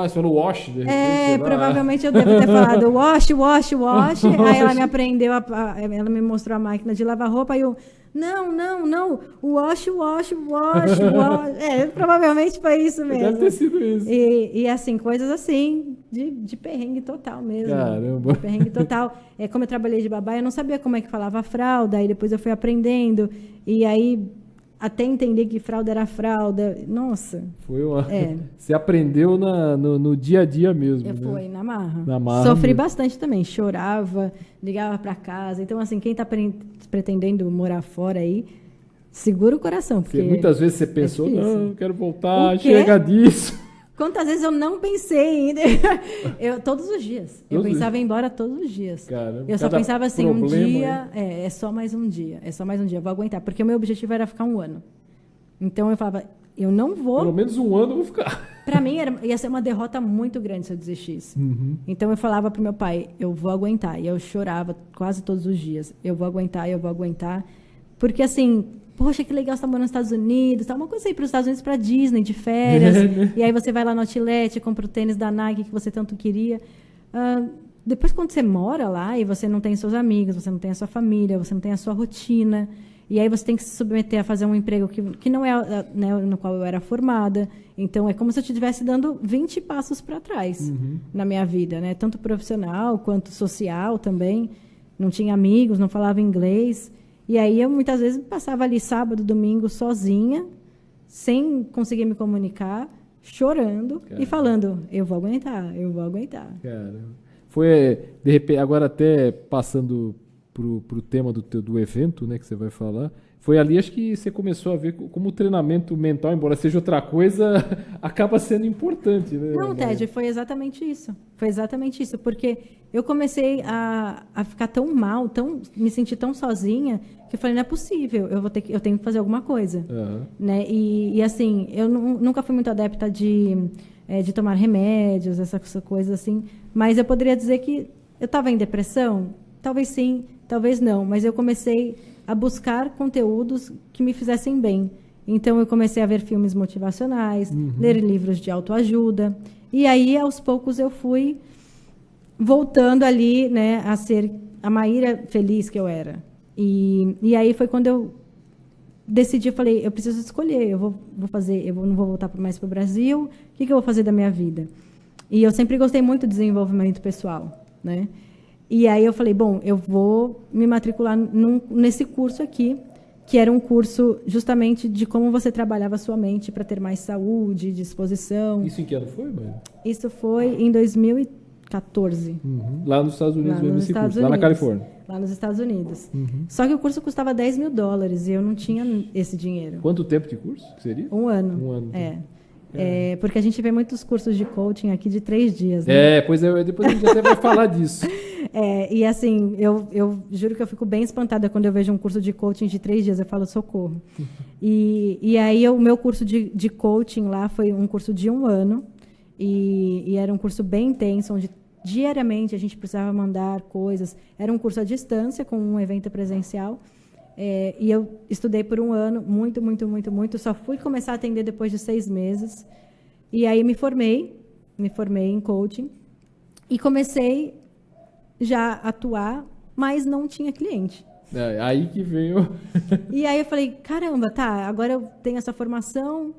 Você falou wash, de repente, provavelmente eu devo ter falado wash. Aí ela me aprendeu, ela me mostrou a máquina de lavar roupa, aí eu, não, wash. Provavelmente foi isso mesmo. Deve ter sido isso. E assim, coisas assim, de perrengue total mesmo. Caramba. De perrengue total. Como eu trabalhei de babá, eu não sabia como é que falava a fralda, aí depois eu fui aprendendo, e aí... Até entender que fralda era fralda. Nossa. Foi uma... Você aprendeu no dia a dia mesmo. Foi, na marra. mesmo. Sofri bastante também. Chorava, ligava para casa. Então, assim, quem está pretendendo morar fora aí, segura o coração. Porque muitas vezes você pensou, não, quero voltar, chega disso. Quantas vezes eu não pensei ainda? Todos os dias. Eu pensava em ir embora todos os dias. Caramba, eu só pensava assim, um dia, é só mais um dia. Eu vou aguentar. Porque o meu objetivo era ficar 1 ano. Então eu falava, eu não vou... Pelo menos 1 ano eu vou ficar. Para mim ia ser uma derrota muito grande se eu desistisse. Então eu falava pro meu pai, eu vou aguentar. E eu chorava quase todos os dias. Eu vou aguentar. Porque assim... Poxa, que legal, você tá morando nos Estados Unidos, uma coisa aí para os Estados Unidos, para Disney, de férias, e aí você vai lá no Outlet, compra o tênis da Nike que você tanto queria. Depois, quando você mora lá e você não tem seus amigos, você não tem a sua família, você não tem a sua rotina, e aí você tem que se submeter a fazer um emprego que não é, né, no qual eu era formada. Então, é como se eu estivesse dando 20 passos para trás na minha vida, né? Tanto profissional quanto social também. Não tinha amigos, não falava inglês. E aí eu muitas vezes passava ali sábado, domingo, sozinha, sem conseguir me comunicar, chorando e falando, eu vou aguentar. Caramba. Foi, de repente, agora até passando pro tema do evento, né, que você vai falar, foi ali, acho que você começou a ver como o treinamento mental, embora seja outra coisa, acaba sendo importante, né? Não, Ted, foi exatamente isso, porque eu comecei a ficar tão mal, me sentir tão sozinha, que eu falei, não é possível, eu tenho que fazer alguma coisa. Né? E assim, eu nunca fui muito adepta de tomar remédios, essa coisa assim, mas eu poderia dizer que eu estava em depressão? Talvez sim, talvez não, mas eu comecei a buscar conteúdos que me fizessem bem. Então, eu comecei a ver filmes motivacionais, ler livros de autoajuda. E aí, aos poucos, eu fui voltando ali, né, a ser a Maíra feliz que eu era. E aí foi quando eu decidi, eu falei, eu preciso escolher, eu não vou voltar mais para o Brasil, o que eu vou fazer da minha vida? E eu sempre gostei muito de desenvolvimento pessoal, né? E aí eu falei, bom, eu vou me matricular nesse curso aqui, que era um curso justamente de como você trabalhava a sua mente para ter mais saúde, disposição. Isso em que ano foi, mãe? Isso foi em 2014. Lá nos Estados Unidos mesmo esse curso, lá na Califórnia. Lá nos Estados Unidos. Só que o curso custava $10 mil e eu não tinha esse dinheiro. Quanto tempo de curso seria? 1 ano. 1 ano. Porque a gente vê muitos cursos de coaching aqui de 3 dias, né? Pois depois a gente até vai falar disso. E assim, eu juro que eu fico bem espantada quando eu vejo um curso de coaching de 3 dias, eu falo socorro. E aí o meu curso de coaching lá foi um curso de 1 ano, e era um curso bem intenso, onde diariamente a gente precisava mandar coisas. Era um curso à distância, com um evento presencial. E eu estudei por 1 ano, muito. Só fui começar a atender depois de 6 meses. E aí me formei em coaching. E comecei já a atuar, mas não tinha cliente. Aí que veio... E aí eu falei, caramba, tá, agora eu tenho essa formação,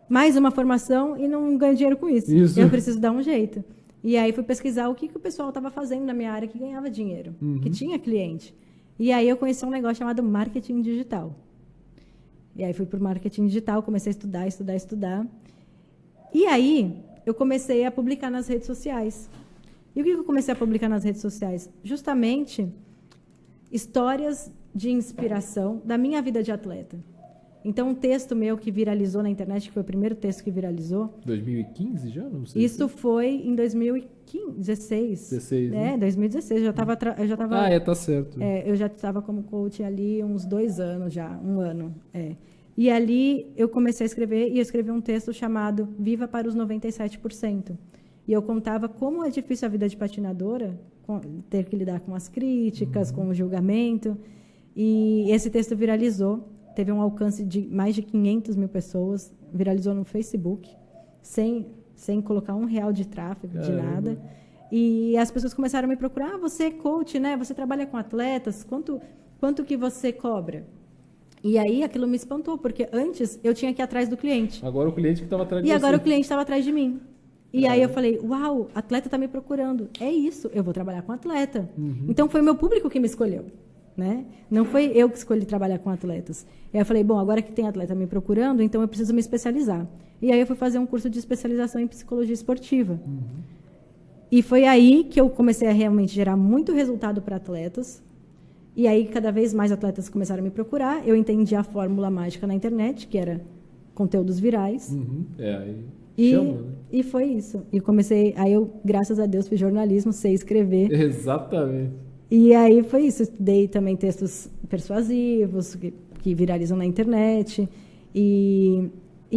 mais uma formação e não ganho dinheiro com isso. Eu preciso dar um jeito. E aí fui pesquisar o que o pessoal estava fazendo na minha área que ganhava dinheiro, que tinha cliente. E aí eu conheci um negócio chamado marketing digital. E aí fui para o marketing digital, comecei a estudar. E aí eu comecei a publicar nas redes sociais. E o que eu comecei a publicar nas redes sociais? Justamente histórias de inspiração da minha vida de atleta. Então, um texto meu que viralizou na internet, que foi o primeiro texto que viralizou... 2015 já? Não sei. Isso foi em 2016. 16, né? 2016. Eu já estava... tá certo. Eu já estava como coach ali uns 2 anos já, 1 ano. E ali eu comecei a escrever, e eu escrevi um texto chamado Viva para os 97%. E eu contava como é difícil a vida de patinadora, ter que lidar com as críticas, com o julgamento. E esse texto viralizou. Teve um alcance de mais de 500 mil pessoas, viralizou no Facebook, sem colocar R$1 de tráfego, de nada. E as pessoas começaram a me procurar, você é coach, né? Você trabalha com atletas, quanto que você cobra? E aí aquilo me espantou, porque antes eu tinha que ir atrás do cliente. Agora o cliente que estava atrás de você. E agora o cliente estava atrás de mim. E aí eu falei, uau, atleta está me procurando. É isso, eu vou trabalhar com atleta. Então foi o meu público que me escolheu. Né? Não foi eu que escolhi trabalhar com atletas. E aí eu falei, bom, agora que tem atleta me procurando, então eu preciso me especializar. E aí eu fui fazer um curso de especialização em psicologia esportiva. E foi aí que eu comecei a realmente gerar muito resultado para atletas. E aí cada vez mais atletas começaram a me procurar. Eu entendi a fórmula mágica na internet, que era conteúdos virais. Aí chama, né? E foi isso. E comecei, aí eu, graças a Deus, fiz jornalismo, sei escrever. Exatamente. E aí foi isso, estudei também textos persuasivos, que viralizam na internet, e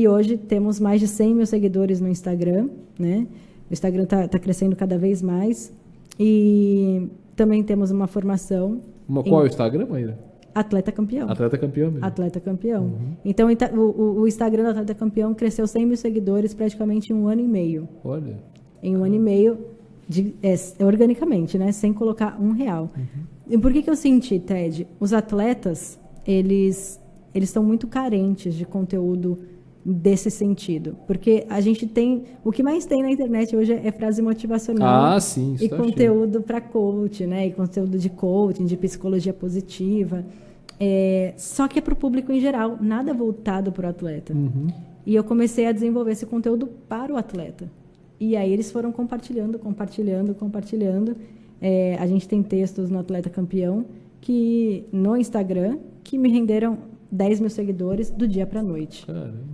hoje temos mais de 100 mil seguidores no Instagram, né? O Instagram está crescendo cada vez mais, e também temos uma formação... Qual é o Instagram, Maíra? Atleta Campeão. Atleta Campeão mesmo. Atleta Campeão. Então, o Instagram do Atleta Campeão cresceu 100 mil seguidores praticamente em 1 ano e meio. Olha. Em 1 ano e meio... organicamente, né? Sem colocar R$1. E por que eu senti, Ted? Os atletas, eles estão muito carentes de conteúdo desse sentido. Porque a gente tem... O que mais tem na internet hoje é frase motivacional. Sim. E conteúdo para coach, né? E conteúdo de coaching, de psicologia positiva. Só que é para o público em geral, nada voltado para o atleta. E eu comecei a desenvolver esse conteúdo para o atleta. E aí eles foram compartilhando. A gente tem textos no Atleta Campeão no Instagram que me renderam 10 mil seguidores do dia para a noite. Caramba.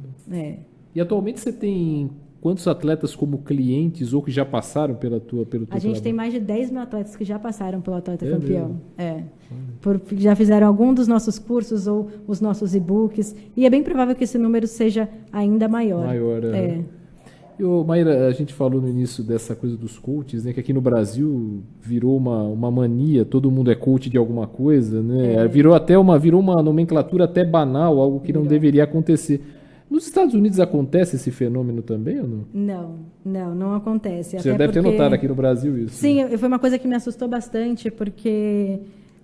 E atualmente você tem quantos atletas como clientes ou que já passaram pelo teu trabalho? A gente tem mais de 10 mil atletas que já passaram pelo Atleta Campeão. Já fizeram algum dos nossos cursos ou os nossos e-books. E é bem provável que esse número seja ainda maior. Maíra, a gente falou no início dessa coisa dos coaches, né? Que aqui no Brasil virou uma mania, todo mundo é coach de alguma coisa, né? Virou uma nomenclatura até banal, algo que não deveria acontecer. Nos Estados Unidos acontece esse fenômeno também ou não? Não acontece. Você deve ter notado aqui no Brasil isso. Sim, né? Foi uma coisa que me assustou bastante, porque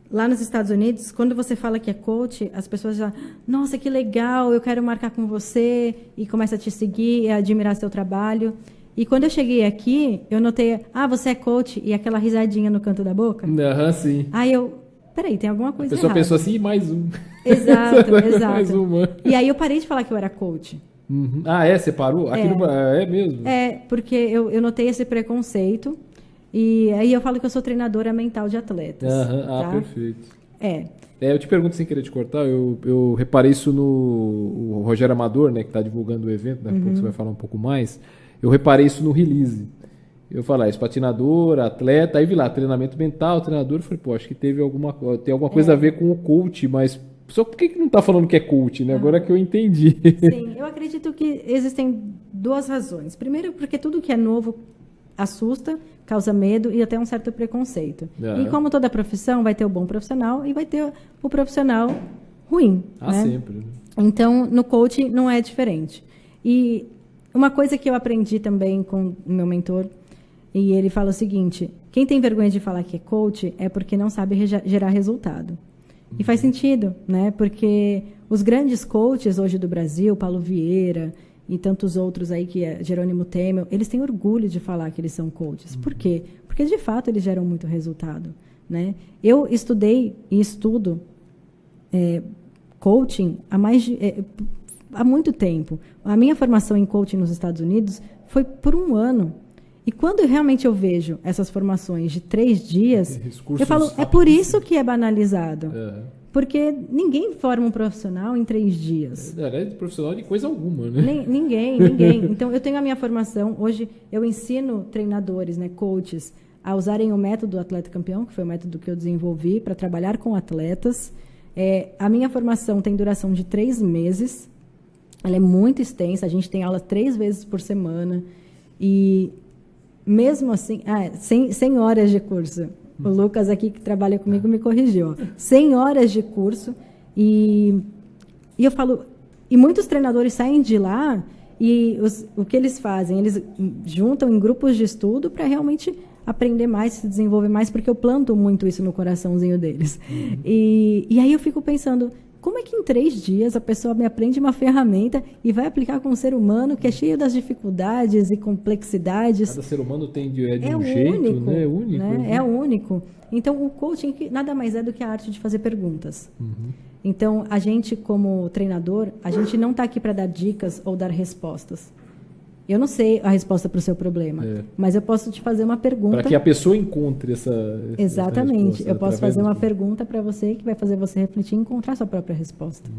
lá nos Estados Unidos, quando você fala que é coach, as pessoas já, nossa, que legal, eu quero marcar com você, e começa a te seguir, a admirar seu trabalho. E quando eu cheguei aqui, eu notei, você é coach, e aquela risadinha no canto da boca. Sim. Aí eu, peraí, tem alguma coisa errada. A pessoa pensou assim, mais um. Exato. Mais uma. E aí eu parei de falar que eu era coach. Você parou? Aqui é mesmo? Porque eu notei esse preconceito. E aí eu falo que eu sou treinadora mental de atletas. Tá? Perfeito. Eu te pergunto sem querer te cortar, eu reparei isso no o Rogério Amador, né, que está divulgando o evento, daqui a pouco você vai falar um pouco mais. Eu reparei isso no release. Eu falei, patinador, atleta, aí vi lá, treinamento mental, treinador, eu falei, acho que tem alguma coisa a ver com o coach, mas só por que não está falando que é coach, né? Agora que eu entendi. Sim, eu acredito que existem 2 razões. Primeiro, porque tudo que é novo assusta, causa medo e até um certo preconceito. E como toda profissão, vai ter o bom profissional e vai ter o profissional ruim. Né? Sempre. Então, no coaching não é diferente. E uma coisa que eu aprendi também com o meu mentor, e ele fala o seguinte, quem tem vergonha de falar que é coach é porque não sabe gerar resultado. E faz sentido, né? Porque os grandes coaches hoje do Brasil, Paulo Vieira e tantos outros aí, que é Jerônimo Temel, eles têm orgulho de falar que eles são coaches. Por quê? Porque, de fato, eles geram muito resultado, né? Eu estudei e estudo coaching há muito tempo. A minha formação em coaching nos Estados Unidos foi por 1 ano. E quando realmente eu vejo essas formações de 3 dias, eu falo, é por isso que é banalizado. Porque ninguém forma um profissional em 3 dias. Não é profissional de coisa alguma, né? Ninguém. Então, eu tenho a minha formação. Hoje, eu ensino treinadores, né, coaches, a usarem o método Atleta Campeão, que foi o método que eu desenvolvi para trabalhar com atletas. A minha formação tem duração de 3 meses. Ela é muito extensa. A gente tem aula 3 vezes por semana. E, mesmo assim... 100 horas de curso. O Lucas aqui, que trabalha comigo, me corrigiu. 100 horas de curso. E eu falo... E muitos treinadores saem de lá e o que eles fazem? Eles juntam em grupos de estudo para realmente aprender mais, se desenvolver mais, porque eu planto muito isso no coraçãozinho deles. E aí eu fico pensando... Como é que em 3 dias a pessoa me aprende uma ferramenta e vai aplicar com um ser humano que é cheio das dificuldades e complexidades? Cada ser humano tem de um jeito, único, né? É único. Né? É único. Então, o coaching nada mais é do que a arte de fazer perguntas. Então, a gente, como treinador, a gente não está aqui para dar dicas ou dar respostas. Eu não sei a resposta para o seu problema, mas eu posso te fazer uma pergunta. Para que a pessoa encontre essa Exatamente. Essa eu posso fazer uma pergunta para você que vai fazer você refletir e encontrar sua própria resposta.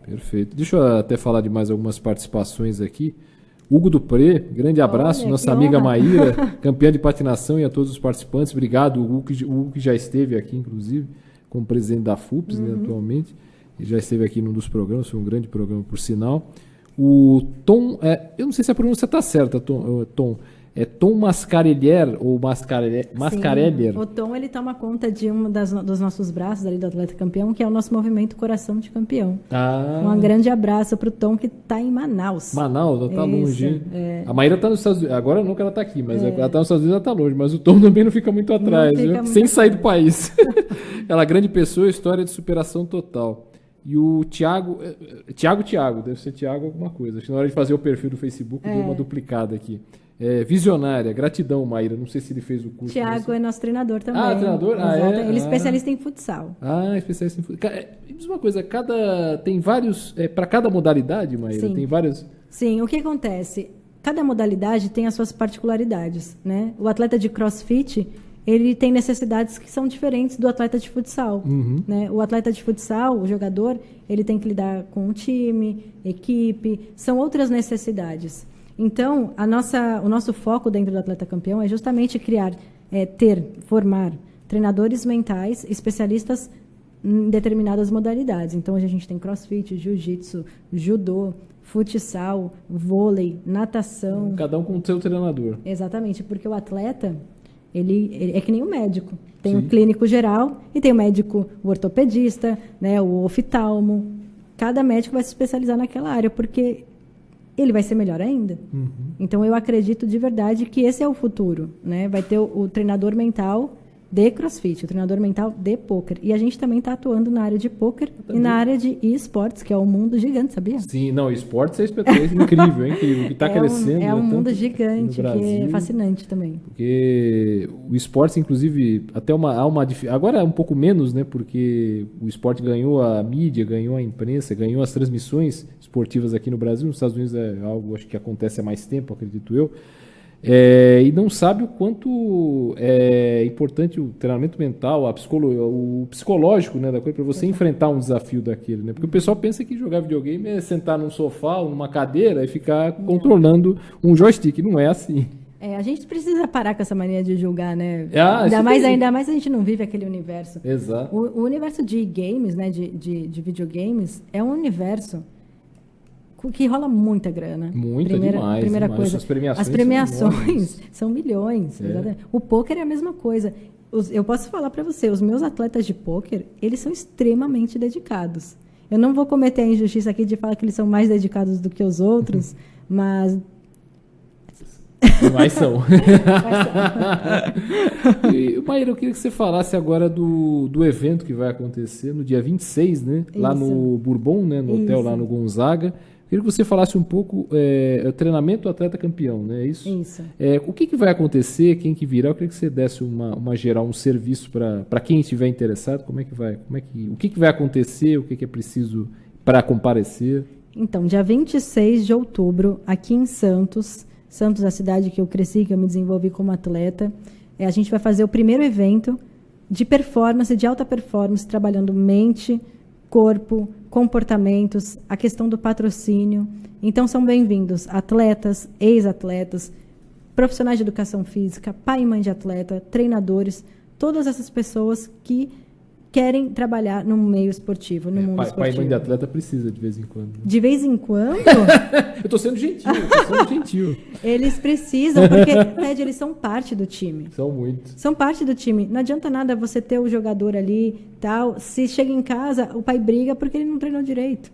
Perfeito. Deixa eu até falar de mais algumas participações aqui. Hugo Dupré, grande abraço. Nossa amiga Maíra, campeã de patinação, e a todos os participantes. Obrigado, Hugo, que já esteve aqui, inclusive, como presidente da FUPS, né, atualmente. Ele já esteve aqui num dos programas, foi um grande programa, por sinal. O Tom, eu não sei se a pronúncia está certa, Tom. É Tom Mascarellier ou Mascarellier? Sim, o Tom, ele toma conta de dos nossos braços ali do Atleta Campeão, que é o nosso movimento Coração de Campeão. Um grande abraço para o Tom, que está em Manaus. Ela está longe. A Maíra está nos Estados Unidos. Agora não, que ela está aqui, mas ela está nos Estados Unidos, ela está longe. Mas o Tom também não fica muito atrás, sem sair do país. Ela é grande pessoa, história de superação total. E o Thiago, deve ser Thiago alguma coisa. Acho que na hora de fazer o perfil do Facebook deu uma duplicada aqui. Visionária, gratidão, Maíra. Não sei se ele fez o curso. Thiago é nosso treinador também. Treinador? Ele é especialista em futsal. Especialista em futsal. Diz uma coisa, tem vários... para cada modalidade, Maíra? Sim. Tem vários... Sim, o que acontece? Cada modalidade tem as suas particularidades, né? O atleta de CrossFit... ele tem necessidades que são diferentes do atleta de futsal. Né? O atleta de futsal, o jogador, ele tem que lidar com o time, equipe, são outras necessidades. Então, o nosso foco dentro do Atleta Campeão é justamente formar treinadores mentais, especialistas em determinadas modalidades. Então, hoje a gente tem CrossFit, Jiu-Jitsu, Judô, futsal, vôlei, natação. Cada um com o seu treinador. Exatamente, porque o atleta... Ele é que nem o médico. Tem o clínico geral e tem o médico, o ortopedista, né, o oftalmo. Cada médico vai se especializar naquela área, porque ele vai ser melhor ainda. Então, eu acredito de verdade que esse é o futuro. Né? Vai ter o treinador mental de CrossFit, o treinador mental de pôquer. E a gente também está atuando na área de pôquer e na área de esportes, que é um mundo gigante, sabia? Sim, esportes é incrível, incrível. Que está crescendo. É um mundo gigante, que é fascinante também. Porque o esporte, inclusive, até agora é um pouco menos, né? Porque o esporte ganhou a mídia, ganhou a imprensa, ganhou as transmissões esportivas aqui no Brasil. Nos Estados Unidos é algo, acho que acontece há mais tempo, acredito eu. E não sabe o quanto é importante o treinamento mental, o psicológico, né, da coisa, para você enfrentar um desafio daquele, né? Porque o pessoal pensa que jogar videogame é sentar num sofá ou numa cadeira e ficar controlando um joystick. Não é assim. A gente precisa parar com essa mania de julgar, né? Ainda mais a gente não vive aquele universo. Exato. O universo de games, né, de videogames, é um universo que rola muita grana. Primeira coisa. As premiações são milhões. O pôquer é a mesma coisa. Eu posso falar para você, os meus atletas de pôquer, eles são extremamente dedicados. Eu não vou cometer a injustiça aqui de falar que eles são mais dedicados do que os outros, mas são. Maíra, eu queria que você falasse agora do evento que vai acontecer no dia 26, né? Lá no Bourbon, né? No hotel lá no Gonzaga. Queria que você falasse um pouco o treinamento do atleta campeão, né? Isso. O que vai acontecer, quem que virá? Eu queria que você desse uma geral, um serviço para quem estiver interessado. O que vai acontecer? O que é preciso para comparecer? Então, dia 26 de outubro, aqui em Santos, é a cidade que eu cresci, que eu me desenvolvi como atleta, a gente vai fazer o primeiro evento de performance, de alta performance, trabalhando mente, corpo, comportamentos, a questão do patrocínio. Então, são bem-vindos atletas, ex-atletas, profissionais de educação física, pai e mãe de atleta, treinadores, todas essas pessoas que querem trabalhar no meio esportivo, no mundo esportivo. Pai e mãe de atleta precisa de vez em quando. De vez em quando? Eu estou sendo gentil, Eles precisam, porque, Ted, eles são parte do time. São parte do time. Não adianta nada você ter o jogador ali, tal. Se chega em casa, o pai briga porque ele não treinou direito.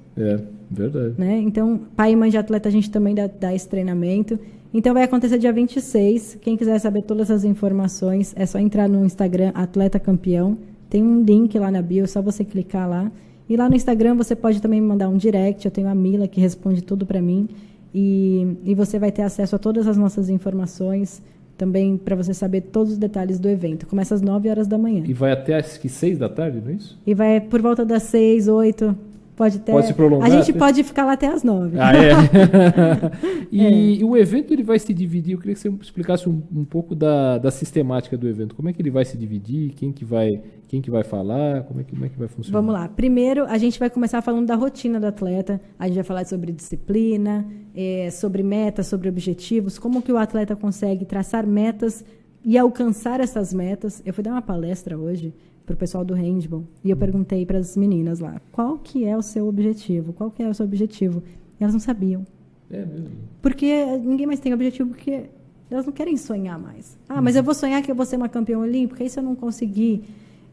Verdade. Né? Então, pai e mãe de atleta, a gente também dá esse treinamento. Então, vai acontecer dia 26. Quem quiser saber todas as informações, é só entrar no Instagram, Atleta Campeão. Tem um link lá na bio, é só você clicar lá. E lá no Instagram você pode também me mandar um direct, eu tenho a Mila que responde tudo para mim. E você vai ter acesso a todas as nossas informações, também para você saber todos os detalhes do evento. Começa às 9 horas da manhã. E vai até às 6 da tarde, não é isso? E vai por volta das 6, 8... Pode se prolongar. A gente pode ficar lá até as 9. E o evento ele vai se dividir. Eu queria que você explicasse um pouco da sistemática do evento. Como é que ele vai se dividir? Quem que vai falar? Como é que vai funcionar? Vamos lá. Primeiro, a gente vai começar falando da rotina do atleta. A gente vai falar sobre disciplina, sobre metas, sobre objetivos. Como que o atleta consegue traçar metas e alcançar essas metas. Eu fui dar uma palestra hoje para o pessoal do handball, e eu perguntei para as meninas lá, qual que é o seu objetivo? Qual que é o seu objetivo? E elas não sabiam. Mesmo? Porque ninguém mais tem objetivo, porque elas não querem sonhar mais. Mas eu vou sonhar que eu vou ser uma campeã olímpica, e se eu não conseguir?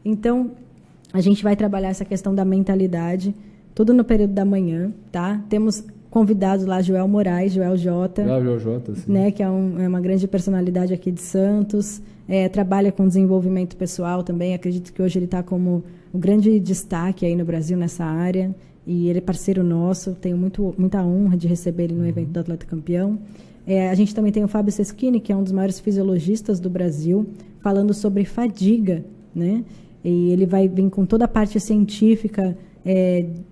Então, a gente vai trabalhar essa questão da mentalidade, tudo no período da manhã, tá? Temos convidados lá, Joel Moraes, Joel J. Joel J, sim. Né, que é uma grande personalidade aqui de Santos, trabalha com desenvolvimento pessoal também, acredito que hoje ele está como um grande destaque aí no Brasil nessa área, e ele é parceiro nosso, tenho muita honra de receber ele no evento do Atleta Campeão. A gente também tem o Fábio Seschini, que é um dos maiores fisiologistas do Brasil, falando sobre fadiga, né? E ele vai vir com toda a parte científica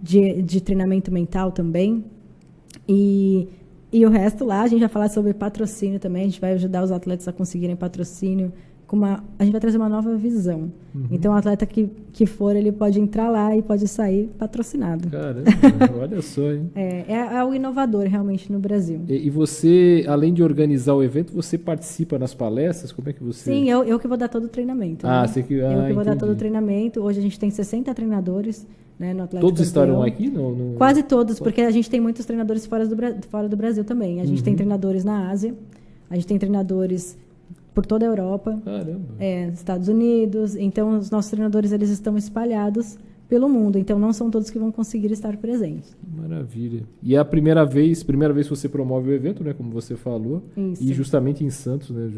de treinamento mental também. E o resto lá, a gente vai falar sobre patrocínio também, a gente vai ajudar os atletas a conseguirem patrocínio. A gente vai trazer uma nova visão. Então, o atleta que for, ele pode entrar lá e pode sair patrocinado. Caramba, olha só, hein? É o inovador, realmente, no Brasil. E você, além de organizar o evento, você participa nas palestras? Como é que você... Sim, eu que vou dar todo o treinamento. Né? Eu que vou dar todo o treinamento. Hoje a gente tem 60 treinadores, né, no Atleta Todos Campeão. estarão aqui? No... Quase todos, porque a gente tem muitos treinadores fora do Brasil também. A gente tem treinadores na Ásia, a gente tem treinadores por toda a Europa, Estados Unidos. Então, os nossos treinadores eles estão espalhados pelo mundo. Então, não são todos que vão conseguir estar presentes. Maravilha. E é a primeira vez que você promove o evento, né, como você falou. Isso. E justamente em Santos, né,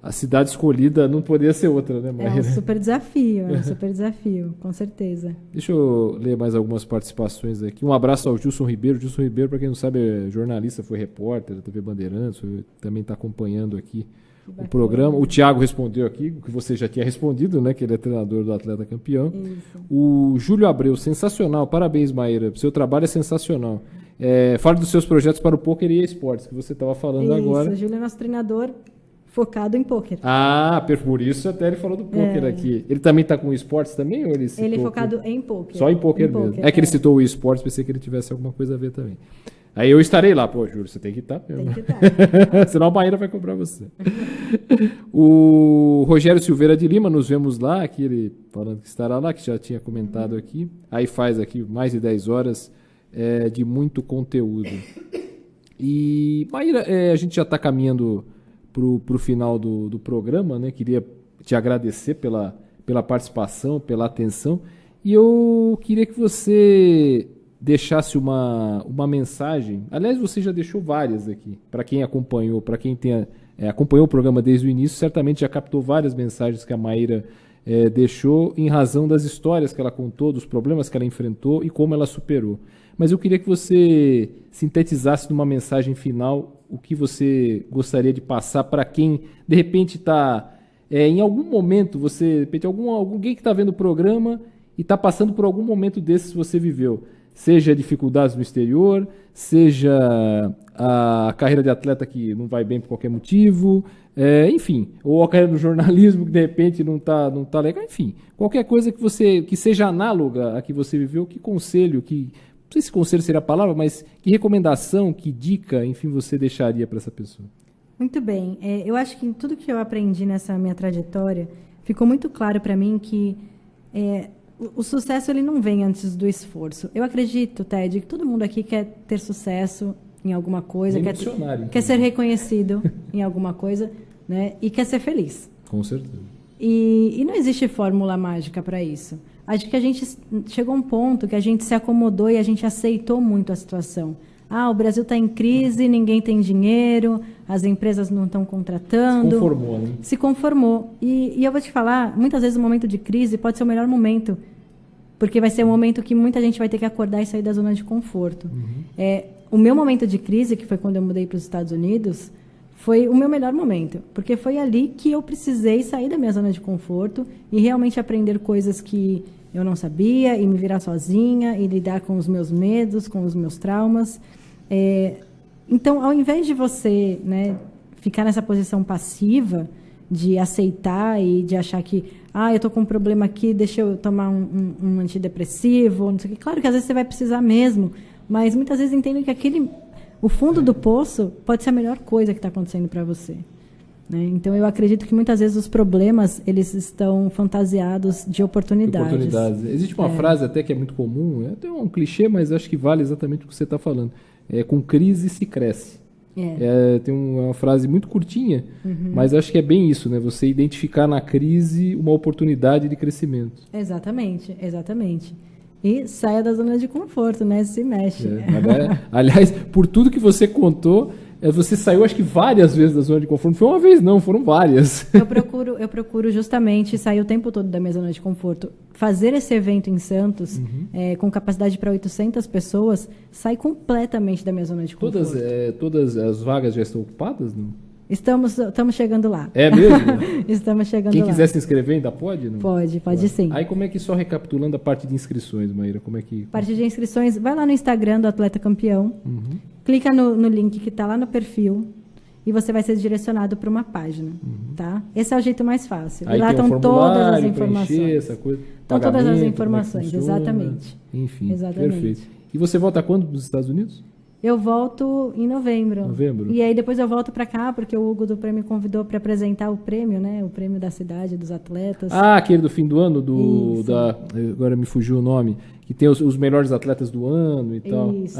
a cidade escolhida não poderia ser outra, né, Maíra? É um super desafio, com certeza. Deixa eu ler mais algumas participações aqui. Um abraço ao Gilson Ribeiro. Gilson Ribeiro, para quem não sabe, é jornalista, foi repórter da TV Bandeirantes, também está acompanhando aqui o programa. O Thiago respondeu aqui, o que você já tinha respondido, né? Que ele é treinador do Atleta Campeão. Isso. O Júlio Abreu, sensacional. Parabéns, Maíra. Seu trabalho é sensacional. Fale dos seus projetos para o poker e esportes, que você estava falando agora. O Júlio é nosso treinador focado em poker. Por isso até ele falou do poker aqui. Ele também está com esportes também? Ou ele é focado em poker. Só em poker mesmo. É que ele citou o esportes, pensei que ele tivesse alguma coisa a ver também. Aí eu estarei lá. Pô, Júlio, você tem que estar mesmo. Tem que estar. Senão a Maíra vai cobrar você. O Rogério Silveira de Lima, nos vemos lá, aqui ele falando que estará lá, que já tinha comentado aqui. Aí faz aqui mais de 10 horas de muito conteúdo. E, Maíra, a gente já está caminhando para o final do programa, né? Queria te agradecer pela participação, pela atenção. E eu queria que você deixasse uma mensagem. Aliás, você já deixou várias aqui. Para quem acompanhou, para quem acompanhou o programa desde o início, certamente já captou várias mensagens que a Maíra deixou em razão das histórias que ela contou, dos problemas que ela enfrentou e como ela superou. mas eu queria que você sintetizasse numa mensagem final o que você gostaria de passar para quem, de repente, está em algum momento, você, de repente, alguém que está vendo o programa e está passando por algum momento desses que você viveu, seja dificuldades no exterior, seja a carreira de atleta que não vai bem por qualquer motivo, enfim, ou a carreira do jornalismo que de repente não tá legal, enfim, qualquer coisa que seja análoga a que você viveu, que conselho, não sei se conselho seria a palavra, mas que recomendação, que dica, enfim, você deixaria para essa pessoa? Muito bem, eu acho que em tudo que eu aprendi nessa minha trajetória, ficou muito claro para mim que o sucesso ele não vem antes do esforço. Eu acredito, Ted, que todo mundo aqui quer ter sucesso em alguma coisa, quer ser reconhecido em alguma coisa, né? E quer ser feliz. Com certeza. E não existe fórmula mágica para isso. Acho que a gente chegou a um ponto que a gente se acomodou e a gente aceitou muito a situação. O Brasil está em crise, ninguém tem dinheiro, as empresas não estão contratando. Se conformou, né? Se conformou. E eu vou te falar, muitas vezes o momento de crise pode ser o melhor momento, porque vai ser o momento que muita gente vai ter que acordar e sair da zona de conforto. Uhum. O meu momento de crise, que foi quando eu mudei para os Estados Unidos, foi o meu melhor momento, porque foi ali que eu precisei sair da minha zona de conforto e realmente aprender coisas que eu não sabia, e me virar sozinha, e lidar com os meus medos, com os meus traumas. Então, ao invés de você, né, ficar nessa posição passiva, de aceitar e de achar que, eu estou com um problema aqui, deixa eu tomar um antidepressivo, não sei o quê. Claro que às vezes você vai precisar mesmo, mas muitas vezes entendem que o fundo do poço pode ser a melhor coisa que está acontecendo para você. Né? Então, eu acredito que muitas vezes os problemas eles estão fantasiados de oportunidades. Existe uma frase até que é muito comum, é até um clichê, mas acho que vale exatamente o que você está falando. Com crise se cresce. Tem uma frase muito curtinha, mas acho que é bem isso, né? Você identificar na crise uma oportunidade de crescimento. Exatamente. E saia da zona de conforto, né? Se mexe. Aliás, por tudo que você contou, você saiu acho que várias vezes da zona de conforto. Não foi uma vez não, foram várias. Eu procuro justamente sair o tempo todo da minha zona de conforto. Fazer esse evento em Santos, com capacidade para 800 pessoas, sai completamente da minha zona de conforto. Todas as vagas já estão ocupadas? Não? Estamos chegando lá. É mesmo? Estamos chegando lá. Quem quiser se inscrever ainda pode? Não? Pode sim. Aí como é que, só recapitulando a parte de inscrições, Maíra, como é que... Parte de inscrições, vai lá no Instagram do Atleta Campeão, clica no link que está lá no perfil e você vai ser direcionado para uma página, tá? Esse é o jeito mais fácil. Aí e lá estão todas as informações. Essa coisa, estão todas as informações, exatamente. Enfim, exatamente. Perfeito. E você volta quando dos Estados Unidos? Eu volto em novembro. E aí depois eu volto para cá, porque o Hugo do Prêmio convidou para apresentar o prêmio, né? O prêmio da cidade, dos atletas. Aquele do fim do ano, agora me fugiu o nome, que tem os melhores atletas do ano e tal. Isso.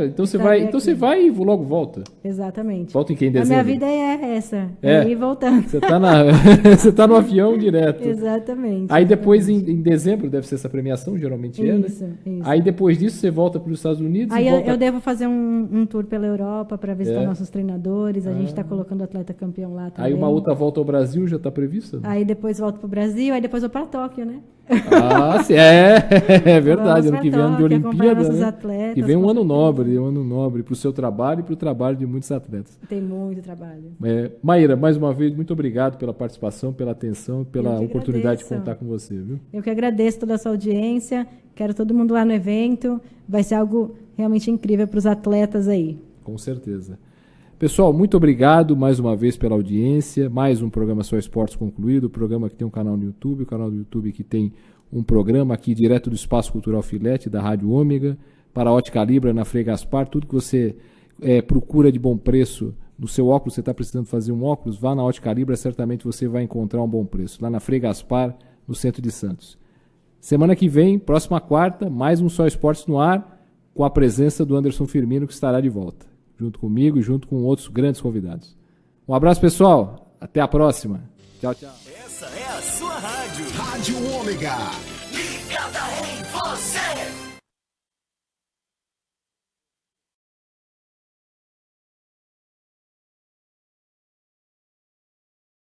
Então você vai, e logo volta. Exatamente. Volta em quem? Em dezembro? A minha vida é essa. Ir voltando. Você tá no avião direto. Exatamente. Aí depois, em dezembro, deve ser essa premiação, geralmente isso. Aí depois disso, você volta para os Estados Unidos. Aí eu devo fazer um tour pela Europa para visitar nossos treinadores. A gente está colocando o Atleta Campeão lá também. Aí uma outra volta ao Brasil já está prevista? Né? Aí depois volto para o Brasil, aí depois vou para Tóquio, né? Sim, é verdade. Ano que vem ano de Olimpíada, né? Atletas, que vem um ano nobre para o seu trabalho e para o trabalho de muitos atletas. Tem muito trabalho. Maíra, mais uma vez, muito obrigado pela participação, pela atenção, pela oportunidade de contar com você, viu? Eu que agradeço toda a sua audiência, quero todo mundo lá no evento, vai ser algo realmente incrível para os atletas aí. Com certeza. Pessoal, muito obrigado mais uma vez pela audiência. Mais um programa Só Esportes concluído. O programa que tem um canal no YouTube, o canal do YouTube que tem um programa aqui direto do Espaço Cultural Filete, da Rádio Ômega, para a Ótica Libra, na Frei Gaspar. Tudo que você procura de bom preço no seu óculos, você está precisando fazer um óculos, vá na Ótica Libra, certamente você vai encontrar um bom preço. Lá na Frei Gaspar, no centro de Santos. Semana que vem, próxima quarta, mais um Só Esportes no ar, com a presença do Anderson Firmino, que estará de volta, junto comigo e junto com outros grandes convidados. Um abraço, pessoal. Até a próxima. Tchau, tchau. Essa é a sua rádio. Rádio Ômega. Ligada em você.